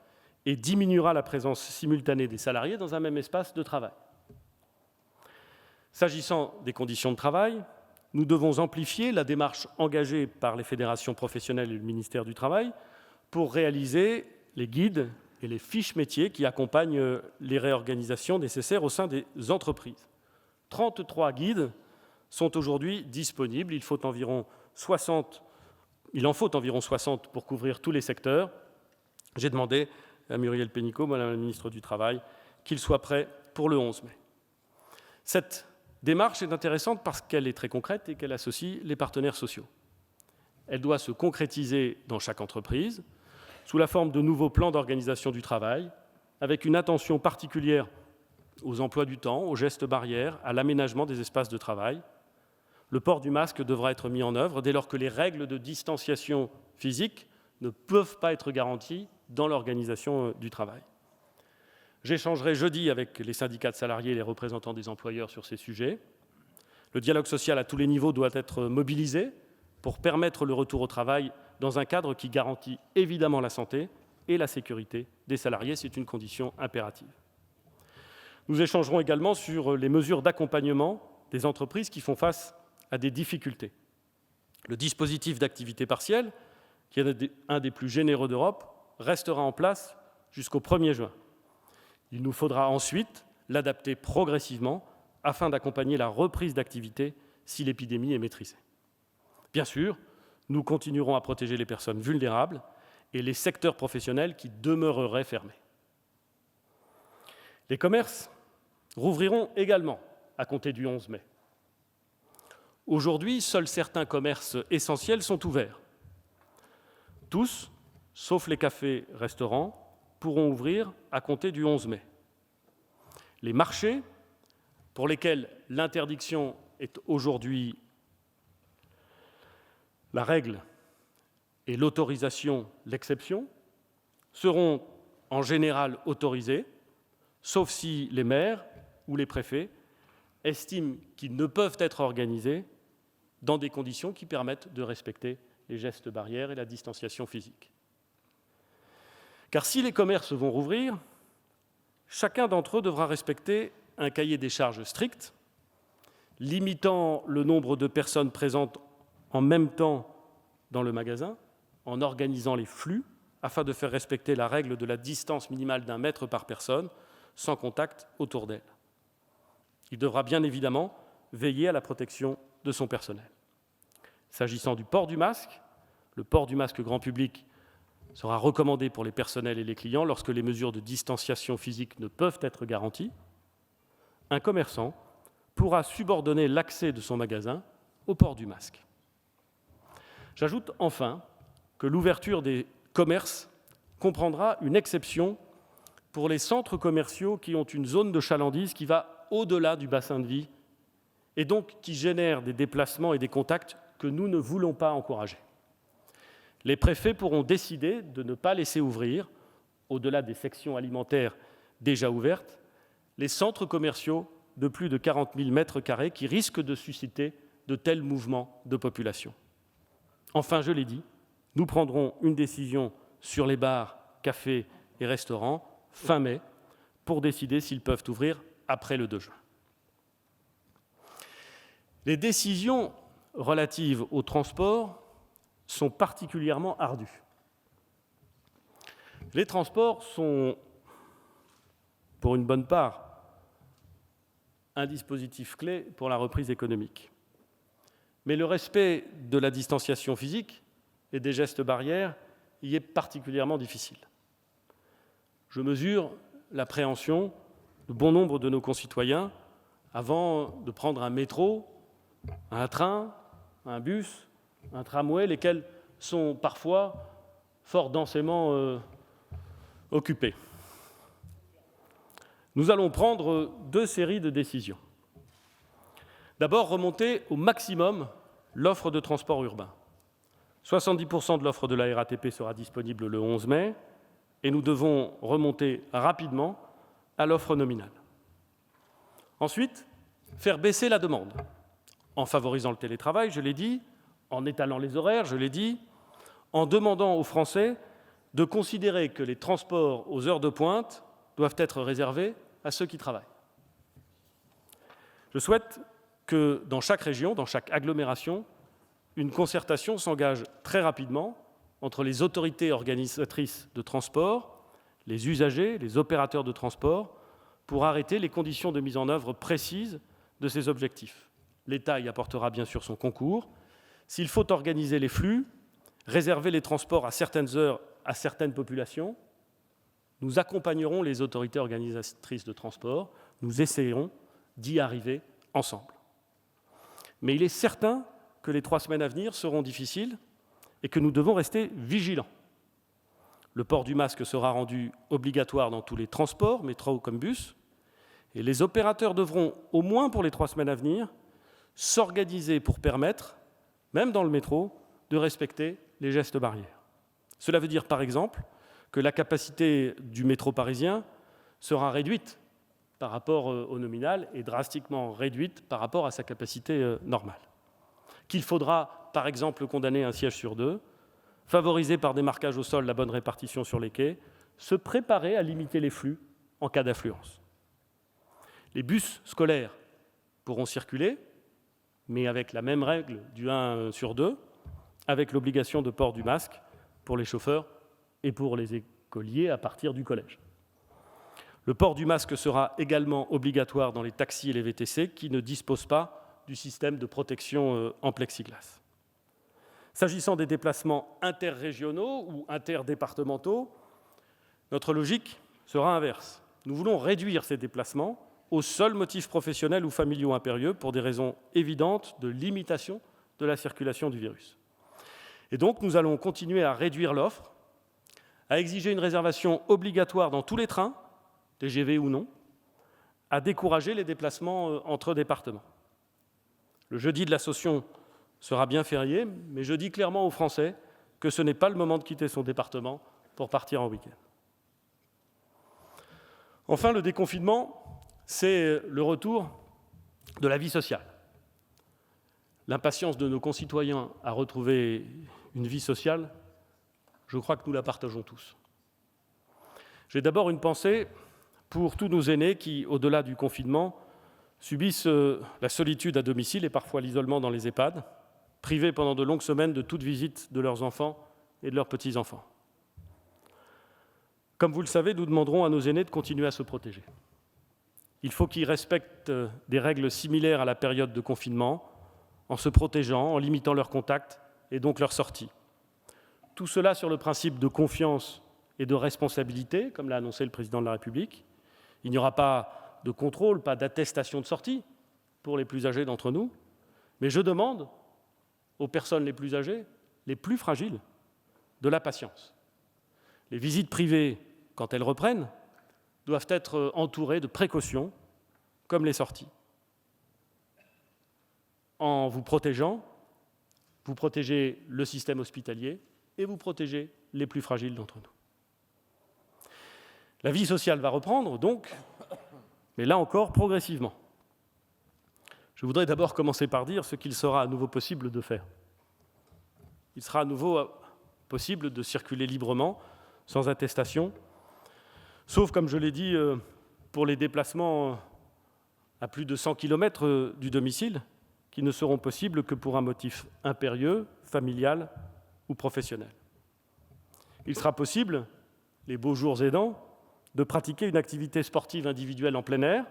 et diminuera la présence simultanée des salariés dans un même espace de travail. S'agissant des conditions de travail, nous devons amplifier la démarche engagée par les fédérations professionnelles et le ministère du Travail pour réaliser les guides et les fiches métiers qui accompagnent les réorganisations nécessaires au sein des entreprises. 33 guides sont aujourd'hui disponibles. Il en faut environ 60 pour couvrir tous les secteurs. J'ai demandé à Muriel Pénicaud, Madame la ministre du Travail, qu'il soit prêt pour le 11 mai. Cette démarche est intéressante parce qu'elle est très concrète et qu'elle associe les partenaires sociaux. Elle doit se concrétiser dans chaque entreprise sous la forme de nouveaux plans d'organisation du travail, avec une attention particulière aux emplois du temps, aux gestes barrières, à l'aménagement des espaces de travail. Le port du masque devra être mis en œuvre dès lors que les règles de distanciation physique ne peuvent pas être garanties dans l'organisation du travail. J'échangerai jeudi avec les syndicats de salariés et les représentants des employeurs sur ces sujets. Le dialogue social à tous les niveaux doit être mobilisé pour permettre le retour au travail dans un cadre qui garantit évidemment la santé et la sécurité des salariés. C'est une condition impérative. Nous échangerons également sur les mesures d'accompagnement des entreprises qui font face à des difficultés. Le dispositif d'activité partielle, qui est un des plus généreux d'Europe, restera en place jusqu'au 1er juin. Il nous faudra ensuite l'adapter progressivement afin d'accompagner la reprise d'activité si l'épidémie est maîtrisée. Bien sûr, nous continuerons à protéger les personnes vulnérables et les secteurs professionnels qui demeureraient fermés. Les commerces rouvriront également à compter du 11 mai. Aujourd'hui, seuls certains commerces essentiels sont ouverts. Tous, sauf les cafés-restaurants, pourront ouvrir à compter du 11 mai. Les marchés, pour lesquels l'interdiction est aujourd'hui la règle et l'autorisation, l'exception, seront en général autorisés, sauf si les maires ou les préfets estiment qu'ils ne peuvent être organisés dans des conditions qui permettent de respecter les gestes barrières et la distanciation physique. Car si les commerces vont rouvrir, chacun d'entre eux devra respecter un cahier des charges strict, limitant le nombre de personnes présentes en même temps dans le magasin, en organisant les flux, afin de faire respecter la règle de la distance minimale d'1 mètre par personne, sans contact autour d'elle. Il devra bien évidemment veiller à la protection de son personnel. S'agissant du port du masque, le port du masque grand public sera recommandé pour les personnels et les clients lorsque les mesures de distanciation physique ne peuvent être garanties. Un commerçant pourra subordonner l'accès de son magasin au port du masque. J'ajoute enfin que l'ouverture des commerces comprendra une exception pour les centres commerciaux qui ont une zone de chalandise qui va au-delà du bassin de vie et donc qui génèrent des déplacements et des contacts que nous ne voulons pas encourager. Les préfets pourront décider de ne pas laisser ouvrir, au-delà des sections alimentaires déjà ouvertes, les centres commerciaux de plus de 40 000 mètres carrés qui risquent de susciter de tels mouvements de population. Enfin, je l'ai dit, nous prendrons une décision sur les bars, cafés et restaurants fin mai pour décider s'ils peuvent ouvrir après le 2 juin. Les décisions relatives au transport sont particulièrement ardues. Les transports sont, pour une bonne part, un dispositif clé pour la reprise économique. Mais le respect de la distanciation physique et des gestes barrières y est particulièrement difficile. Je mesure l'appréhension de bon nombre de nos concitoyens avant de prendre un métro, un train, un bus, un tramway, lesquels sont parfois fort densément occupés. Nous allons prendre 2 séries de décisions. D'abord, remonter au maximum l'offre de transport urbain. 70% de l'offre de la RATP sera disponible le 11 mai et nous devons remonter rapidement à l'offre nominale. Ensuite, faire baisser la demande en favorisant le télétravail, je l'ai dit, en étalant les horaires, je l'ai dit, en demandant aux Français de considérer que les transports aux heures de pointe doivent être réservés à ceux qui travaillent. Je souhaite que dans chaque région, dans chaque agglomération, une concertation s'engage très rapidement entre les autorités organisatrices de transport, les usagers, les opérateurs de transport, pour arrêter les conditions de mise en œuvre précises de ces objectifs. L'État y apportera bien sûr son concours. S'il faut organiser les flux, réserver les transports à certaines heures à certaines populations, nous accompagnerons les autorités organisatrices de transport, nous essayerons d'y arriver ensemble. Mais il est certain que les 3 semaines à venir seront difficiles et que nous devons rester vigilants. Le port du masque sera rendu obligatoire dans tous les transports, métro comme bus, et les opérateurs devront, au moins pour les 3 semaines à venir, s'organiser pour permettre, même dans le métro, de respecter les gestes barrières. Cela veut dire, par exemple, que la capacité du métro parisien sera réduite par rapport au nominal et drastiquement réduite par rapport à sa capacité normale. Qu'il faudra, par exemple, condamner un siège sur 2, favoriser par des marquages au sol la bonne répartition sur les quais, se préparer à limiter les flux en cas d'affluence. Les bus scolaires pourront circuler, mais avec la même règle du 1 sur 2, avec l'obligation de port du masque pour les chauffeurs et pour les écoliers à partir du collège. Le port du masque sera également obligatoire dans les taxis et les VTC qui ne disposent pas du système de protection en plexiglas. S'agissant des déplacements interrégionaux ou interdépartementaux, notre logique sera inverse. Nous voulons réduire ces déplacements aux seuls motifs professionnels ou familiaux impérieux pour des raisons évidentes de limitation de la circulation du virus. Et donc, nous allons continuer à réduire l'offre, à exiger une réservation obligatoire dans tous les trains, TGV ou non, à décourager les déplacements entre départements. Le jeudi de l'Ascension sera bien férié, mais je dis clairement aux Français que ce n'est pas le moment de quitter son département pour partir en week-end. Enfin, le déconfinement, c'est le retour de la vie sociale. L'impatience de nos concitoyens à retrouver une vie sociale, je crois que nous la partageons tous. J'ai d'abord une pensée pour tous nos aînés qui, au-delà du confinement, subissent la solitude à domicile et parfois l'isolement dans les EHPAD, privés pendant de longues semaines de toute visite de leurs enfants et de leurs petits-enfants. Comme vous le savez, nous demanderons à nos aînés de continuer à se protéger. Il faut qu'ils respectent des règles similaires à la période de confinement, en se protégeant, en limitant leurs contacts et donc leurs sorties. Tout cela sur le principe de confiance et de responsabilité, comme l'a annoncé le Président de la République. Il n'y aura pas de contrôle, pas d'attestation de sortie pour les plus âgés d'entre nous, mais je demande aux personnes les plus âgées, les plus fragiles, de la patience. Les visites privées, quand elles reprennent, doivent être entourées de précautions, comme les sorties. En vous protégeant, vous protégez le système hospitalier et vous protégez les plus fragiles d'entre nous. La vie sociale va reprendre, donc, mais là encore, progressivement. Je voudrais d'abord commencer par dire ce qu'il sera à nouveau possible de faire. Il sera à nouveau possible de circuler librement, sans attestation, sauf, comme je l'ai dit, pour les déplacements à plus de 100 km du domicile, qui ne seront possibles que pour un motif impérieux, familial ou professionnel. Il sera possible, les beaux jours aidant, de pratiquer une activité sportive individuelle en plein air,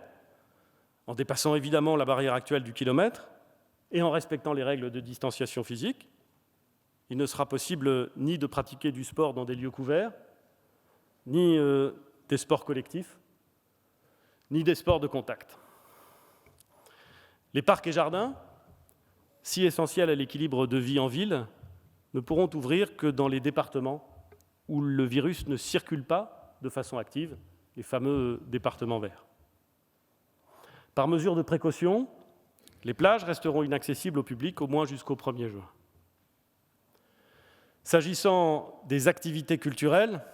en dépassant évidemment la barrière actuelle du kilomètre et en respectant les règles de distanciation physique. Il ne sera possible ni de pratiquer du sport dans des lieux couverts, ni des sports collectifs, ni des sports de contact. Les parcs et jardins, si essentiels à l'équilibre de vie en ville, ne pourront ouvrir que dans les départements où le virus ne circule pas de façon active, les fameux départements verts. Par mesure de précaution, les plages resteront inaccessibles au public au moins jusqu'au 1er juin. S'agissant des activités culturelles,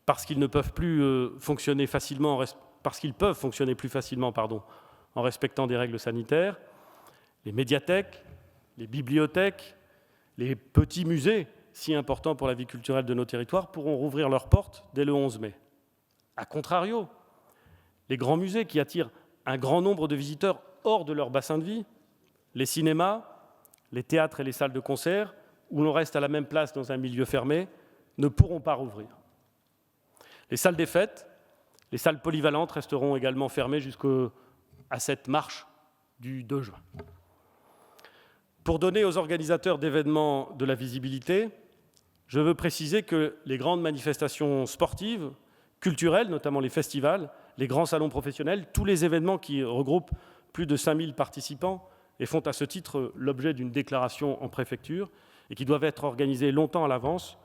parce qu'ils peuvent fonctionner plus facilement en respectant des règles sanitaires, les médiathèques, les bibliothèques, les petits musées, si importants pour la vie culturelle de nos territoires, pourront rouvrir leurs portes dès le 11 mai. A contrario, les grands musées qui attirent un grand nombre de visiteurs hors de leur bassin de vie, les cinémas, les théâtres et les salles de concert, où l'on reste à la même place dans un milieu fermé, ne pourront pas rouvrir. Les salles des fêtes, les salles polyvalentes resteront également fermées jusqu'à cette marche du 2 juin. Pour donner aux organisateurs d'événements de la visibilité, je veux préciser que les grandes manifestations sportives, culturelles, notamment les festivals, les grands salons professionnels, tous les événements qui regroupent plus de 5000 participants et font à ce titre l'objet d'une déclaration en préfecture et qui doivent être organisés longtemps à l'avance,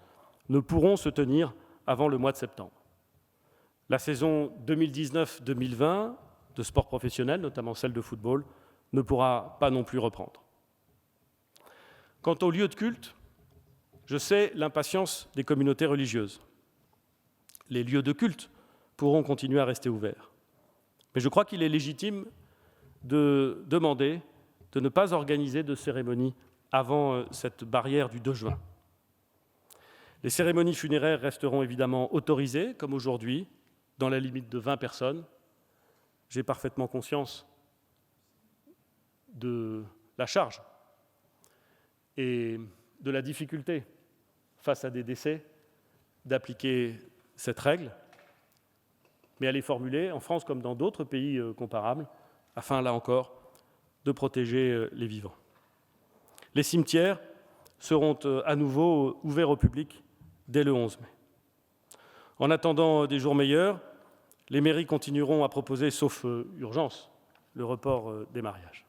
ne pourront se tenir avant le mois de septembre. La saison 2019-2020 de sport professionnel, notamment celle de football, ne pourra pas non plus reprendre. Quant aux lieux de culte, je sais l'impatience des communautés religieuses. Les lieux de culte pourront continuer à rester ouverts. Mais je crois qu'il est légitime de demander de ne pas organiser de cérémonie avant cette barrière du 2 juin. Les cérémonies funéraires resteront évidemment autorisées, comme aujourd'hui, dans la limite de 20 personnes. J'ai parfaitement conscience de la charge et de la difficulté, face à des décès, d'appliquer cette règle, mais elle est formulée en France comme dans d'autres pays comparables, afin, là encore, de protéger les vivants. Les cimetières seront à nouveau ouverts au public dès le 11 mai. En attendant des jours meilleurs, les mairies continueront à proposer, sauf urgence, le report des mariages.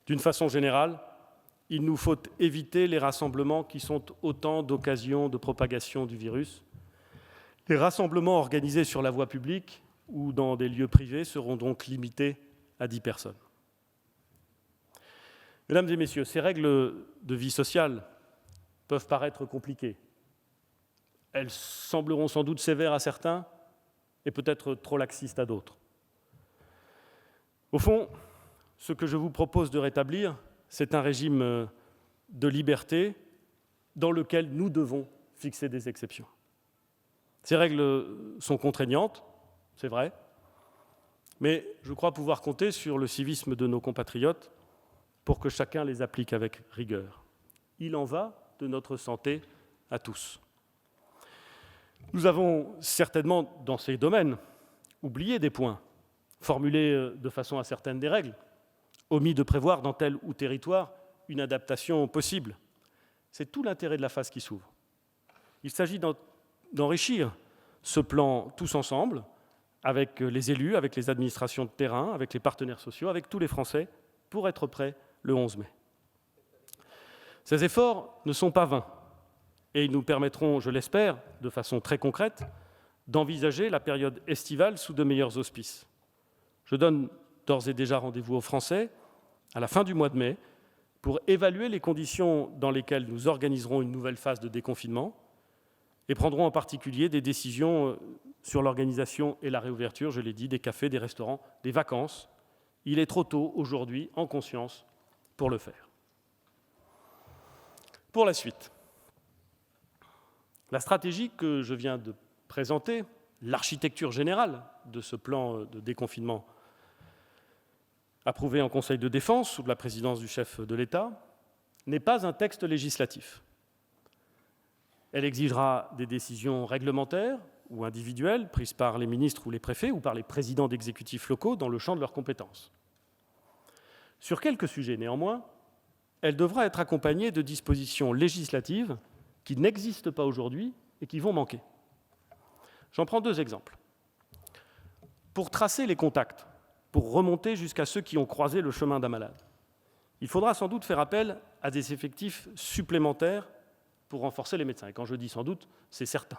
D'une façon générale, il nous faut éviter les rassemblements qui sont autant d'occasions de propagation du virus. Les rassemblements organisés sur la voie publique ou dans des lieux privés seront donc limités à 10 personnes. Mesdames et messieurs, ces règles de vie sociale peuvent paraître compliquées. Elles sembleront sans doute sévères à certains et peut-être trop laxistes à d'autres. Au fond, ce que je vous propose de rétablir, c'est un régime de liberté dans lequel nous devons fixer des exceptions. Ces règles sont contraignantes, c'est vrai, mais je crois pouvoir compter sur le civisme de nos compatriotes pour que chacun les applique avec rigueur. Il en va de notre santé à tous. Nous avons certainement, dans ces domaines, oublié des points, formulés de façon incertaine des règles, omis de prévoir dans tel ou territoire une adaptation possible. C'est tout l'intérêt de la phase qui s'ouvre. Il s'agit d'enrichir ce plan tous ensemble, avec les élus, avec les administrations de terrain, avec les partenaires sociaux, avec tous les Français, pour être prêts le 11 mai. Ces efforts ne sont pas vains et ils nous permettront, je l'espère, de façon très concrète, d'envisager la période estivale sous de meilleurs auspices. Je donne d'ores et déjà rendez-vous aux Français à la fin du mois de mai pour évaluer les conditions dans lesquelles nous organiserons une nouvelle phase de déconfinement et prendrons en particulier des décisions sur l'organisation et la réouverture, je l'ai dit, des cafés, des restaurants, des vacances. Il est trop tôt aujourd'hui, en conscience, pour le faire. Pour la suite, la stratégie que je viens de présenter, l'architecture générale de ce plan de déconfinement approuvé en Conseil de défense sous la présidence du chef de l'État, n'est pas un texte législatif. Elle exigera des décisions réglementaires ou individuelles prises par les ministres ou les préfets ou par les présidents d'exécutifs locaux dans le champ de leurs compétences. Sur quelques sujets, néanmoins, elle devra être accompagnée de dispositions législatives qui n'existent pas aujourd'hui et qui vont manquer. J'en prends deux exemples. Pour tracer les contacts, pour remonter jusqu'à ceux qui ont croisé le chemin d'un malade, il faudra sans doute faire appel à des effectifs supplémentaires pour renforcer les médecins. Et quand je dis sans doute, c'est certain.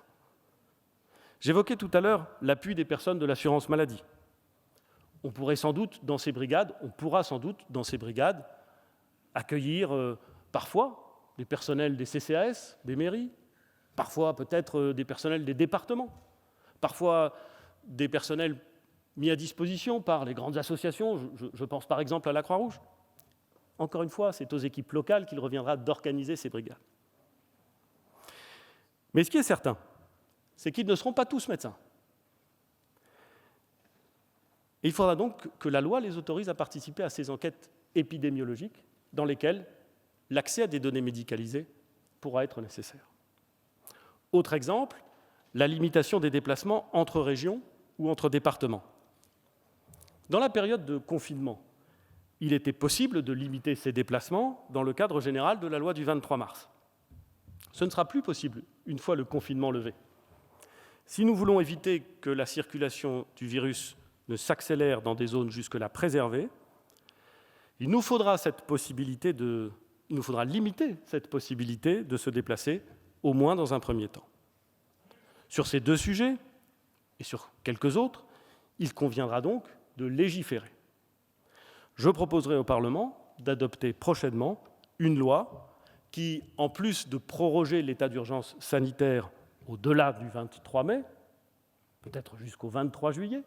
J'évoquais tout à l'heure l'appui des personnes de l'assurance maladie. On pourra sans doute dans ces brigades accueillir parfois des personnels des CCAS, des mairies, parfois peut-être des personnels des départements, parfois des personnels mis à disposition par les grandes associations, je pense par exemple à la Croix-Rouge. Encore une fois, c'est aux équipes locales qu'il reviendra d'organiser ces brigades. Mais ce qui est certain, c'est qu'ils ne seront pas tous médecins. Et il faudra donc que la loi les autorise à participer à ces enquêtes épidémiologiques dans lesquelles l'accès à des données médicalisées pourra être nécessaire. Autre exemple, la limitation des déplacements entre régions ou entre départements. Dans la période de confinement, il était possible de limiter ces déplacements dans le cadre général de la loi du 23 mars. Ce ne sera plus possible une fois le confinement levé. Si nous voulons éviter que la circulation du virus ne s'accélère dans des zones jusque-là préservées, il nous faudra limiter cette possibilité de se déplacer, au moins dans un premier temps. Sur ces deux sujets, et sur quelques autres, il conviendra donc de légiférer. Je proposerai au Parlement d'adopter prochainement une loi qui, en plus de proroger l'état d'urgence sanitaire au-delà du 23 mai, peut-être jusqu'au 23 juillet,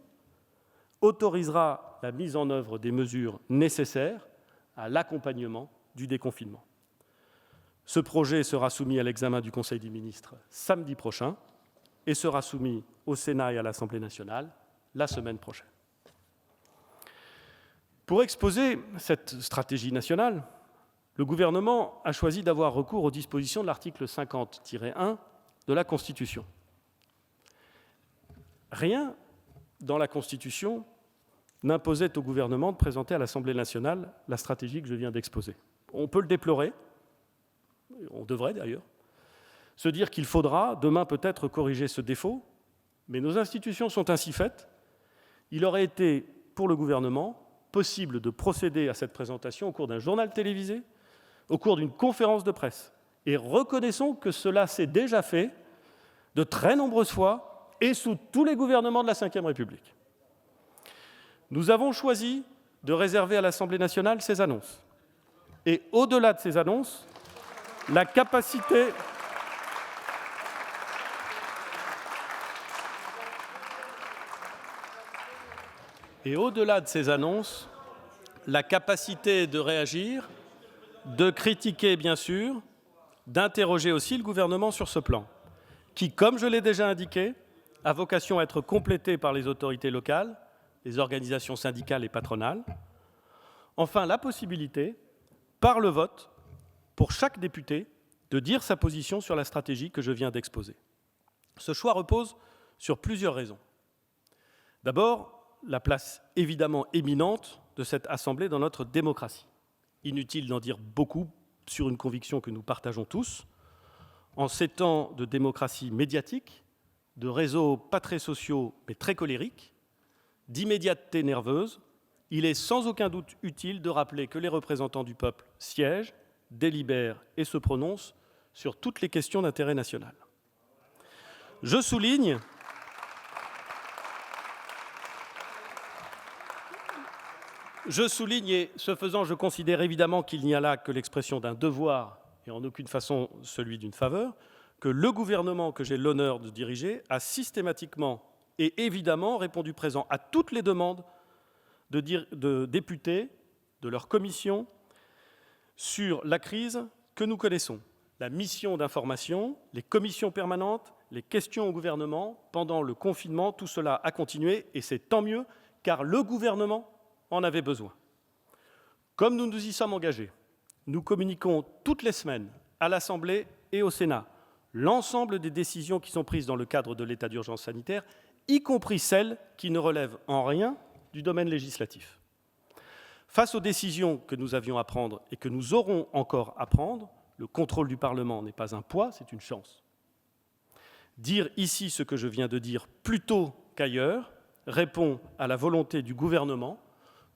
autorisera la mise en œuvre des mesures nécessaires à l'accompagnement du déconfinement. Ce projet sera soumis à l'examen du Conseil des ministres samedi prochain et sera soumis au Sénat et à l'Assemblée nationale la semaine prochaine. Pour exposer cette stratégie nationale, le gouvernement a choisi d'avoir recours aux dispositions de l'article 50-1 de la Constitution. Rien dans la Constitution n'imposait au gouvernement de présenter à l'Assemblée nationale la stratégie que je viens d'exposer. On peut le déplorer, on devrait d'ailleurs, se dire qu'il faudra demain peut-être corriger ce défaut, mais nos institutions sont ainsi faites. Il aurait été, pour le gouvernement, possible de procéder à cette présentation au cours d'un journal télévisé, au cours d'une conférence de presse. Et reconnaissons que cela s'est déjà fait de très nombreuses fois et sous tous les gouvernements de la Ve République. Nous avons choisi de réserver à l'Assemblée nationale ces annonces. Et au-delà de ces annonces, La capacité... Et au-delà de ces annonces, la capacité de réagir, de critiquer bien sûr, d'interroger aussi le gouvernement sur ce plan, qui, comme je l'ai déjà indiqué, a vocation à être complété par les autorités locales, les organisations syndicales et patronales. Enfin, la possibilité, par le vote, pour chaque député, de dire sa position sur la stratégie que je viens d'exposer. Ce choix repose sur plusieurs raisons. D'abord, la place évidemment éminente de cette Assemblée dans notre démocratie. Inutile d'en dire beaucoup sur une conviction que nous partageons tous. En ces temps de démocratie médiatique, de réseaux pas très sociaux mais très colériques, d'immédiateté nerveuse, il est sans aucun doute utile de rappeler que les représentants du peuple siègent, délibèrent et se prononcent sur toutes les questions d'intérêt national. Je souligne et ce faisant, je considère évidemment qu'il n'y a là que l'expression d'un devoir et en aucune façon celui d'une faveur, que le gouvernement que j'ai l'honneur de diriger a systématiquement et évidemment répondu présent à toutes les demandes de députés, de leurs commissions, sur la crise que nous connaissons. La mission d'information, les commissions permanentes, les questions au gouvernement, pendant le confinement, tout cela a continué et c'est tant mieux car le gouvernement en avait besoin. Comme nous nous y sommes engagés, nous communiquons toutes les semaines à l'Assemblée et au Sénat l'ensemble des décisions qui sont prises dans le cadre de l'état d'urgence sanitaire, y compris celles qui ne relèvent en rien du domaine législatif. Face aux décisions que nous avions à prendre et que nous aurons encore à prendre, le contrôle du Parlement n'est pas un poids, c'est une chance. Dire ici ce que je viens de dire plutôt qu'ailleurs répond à la volonté du gouvernement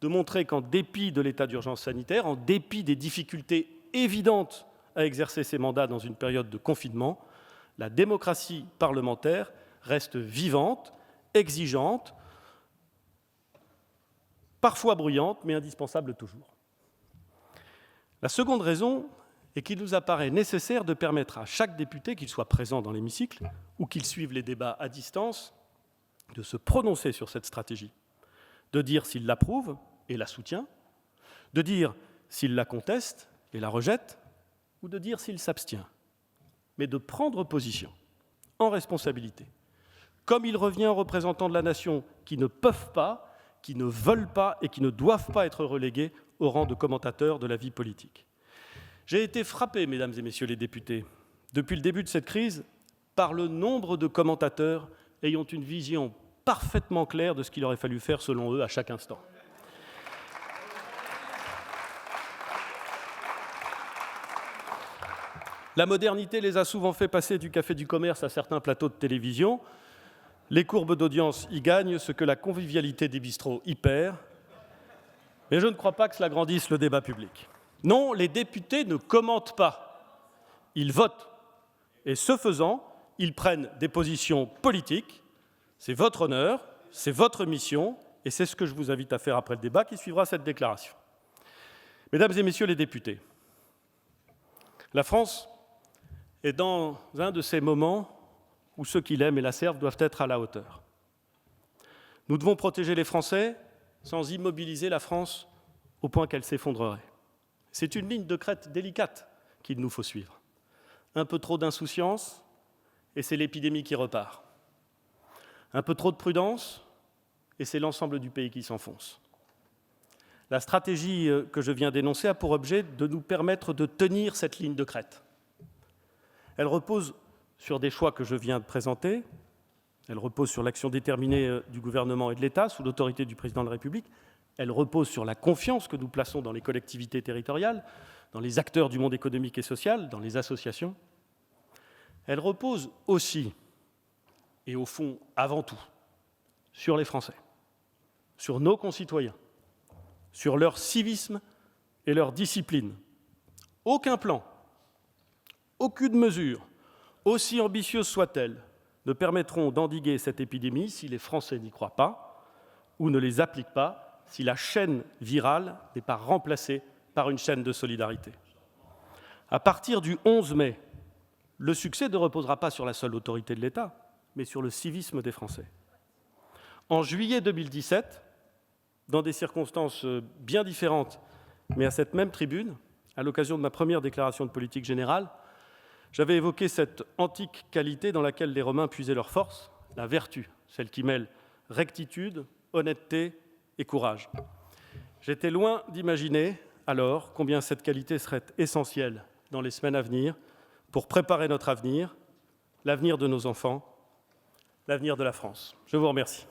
de montrer qu'en dépit de l'état d'urgence sanitaire, en dépit des difficultés évidentes à exercer ses mandats dans une période de confinement, la démocratie parlementaire reste vivante, exigeante, parfois bruyante, mais indispensable toujours. La seconde raison est qu'il nous apparaît nécessaire de permettre à chaque député, qu'il soit présent dans l'hémicycle ou qu'il suive les débats à distance, de se prononcer sur cette stratégie, de dire s'il l'approuve et la soutient, de dire s'il la conteste et la rejette, ou de dire s'il s'abstient, mais de prendre position, en responsabilité, comme il revient aux représentants de la nation qui ne peuvent pas, qui ne veulent pas et qui ne doivent pas être relégués au rang de commentateurs de la vie politique. J'ai été frappé, mesdames et messieurs les députés, depuis le début de cette crise, par le nombre de commentateurs ayant une vision parfaitement claire de ce qu'il aurait fallu faire selon eux à chaque instant. La modernité les a souvent fait passer du café du commerce à certains plateaux de télévision. Les courbes d'audience y gagnent ce que la convivialité des bistrots y perd. Mais je ne crois pas que cela grandisse le débat public. Non, les députés ne commentent pas. Ils votent. Et ce faisant, ils prennent des positions politiques. C'est votre honneur, c'est votre mission, et c'est ce que je vous invite à faire après le débat qui suivra cette déclaration. Mesdames et messieurs les députés, la France est dans un de ces moments où ceux qui l'aiment et la servent doivent être à la hauteur. Nous devons protéger les Français sans immobiliser la France au point qu'elle s'effondrerait. C'est une ligne de crête délicate qu'il nous faut suivre. Un peu trop d'insouciance, et c'est l'épidémie qui repart. Un peu trop de prudence, et c'est l'ensemble du pays qui s'enfonce. La stratégie que je viens d'énoncer a pour objet de nous permettre de tenir cette ligne de crête. Elle repose sur des choix que je viens de présenter, elle repose sur l'action déterminée du gouvernement et de l'État sous l'autorité du président de la République, elle repose sur la confiance que nous plaçons dans les collectivités territoriales, dans les acteurs du monde économique et social, dans les associations. Elle repose aussi, et au fond avant tout, sur les Français, sur nos concitoyens, sur leur civisme et leur discipline. Aucun plan, aucune mesure, aussi ambitieuse soit-elle, ne permettront d'endiguer cette épidémie si les Français n'y croient pas ou ne les appliquent pas, si la chaîne virale n'est pas remplacée par une chaîne de solidarité. À partir du 11 mai, le succès ne reposera pas sur la seule autorité de l'État, mais sur le civisme des Français. En juillet 2017, dans des circonstances bien différentes, mais à cette même tribune, à l'occasion de ma première déclaration de politique générale, j'avais évoqué cette antique qualité dans laquelle les Romains puisaient leur force, la vertu, celle qui mêle rectitude, honnêteté et courage. J'étais loin d'imaginer alors combien cette qualité serait essentielle dans les semaines à venir pour préparer notre avenir, l'avenir de nos enfants, l'avenir de la France. Je vous remercie.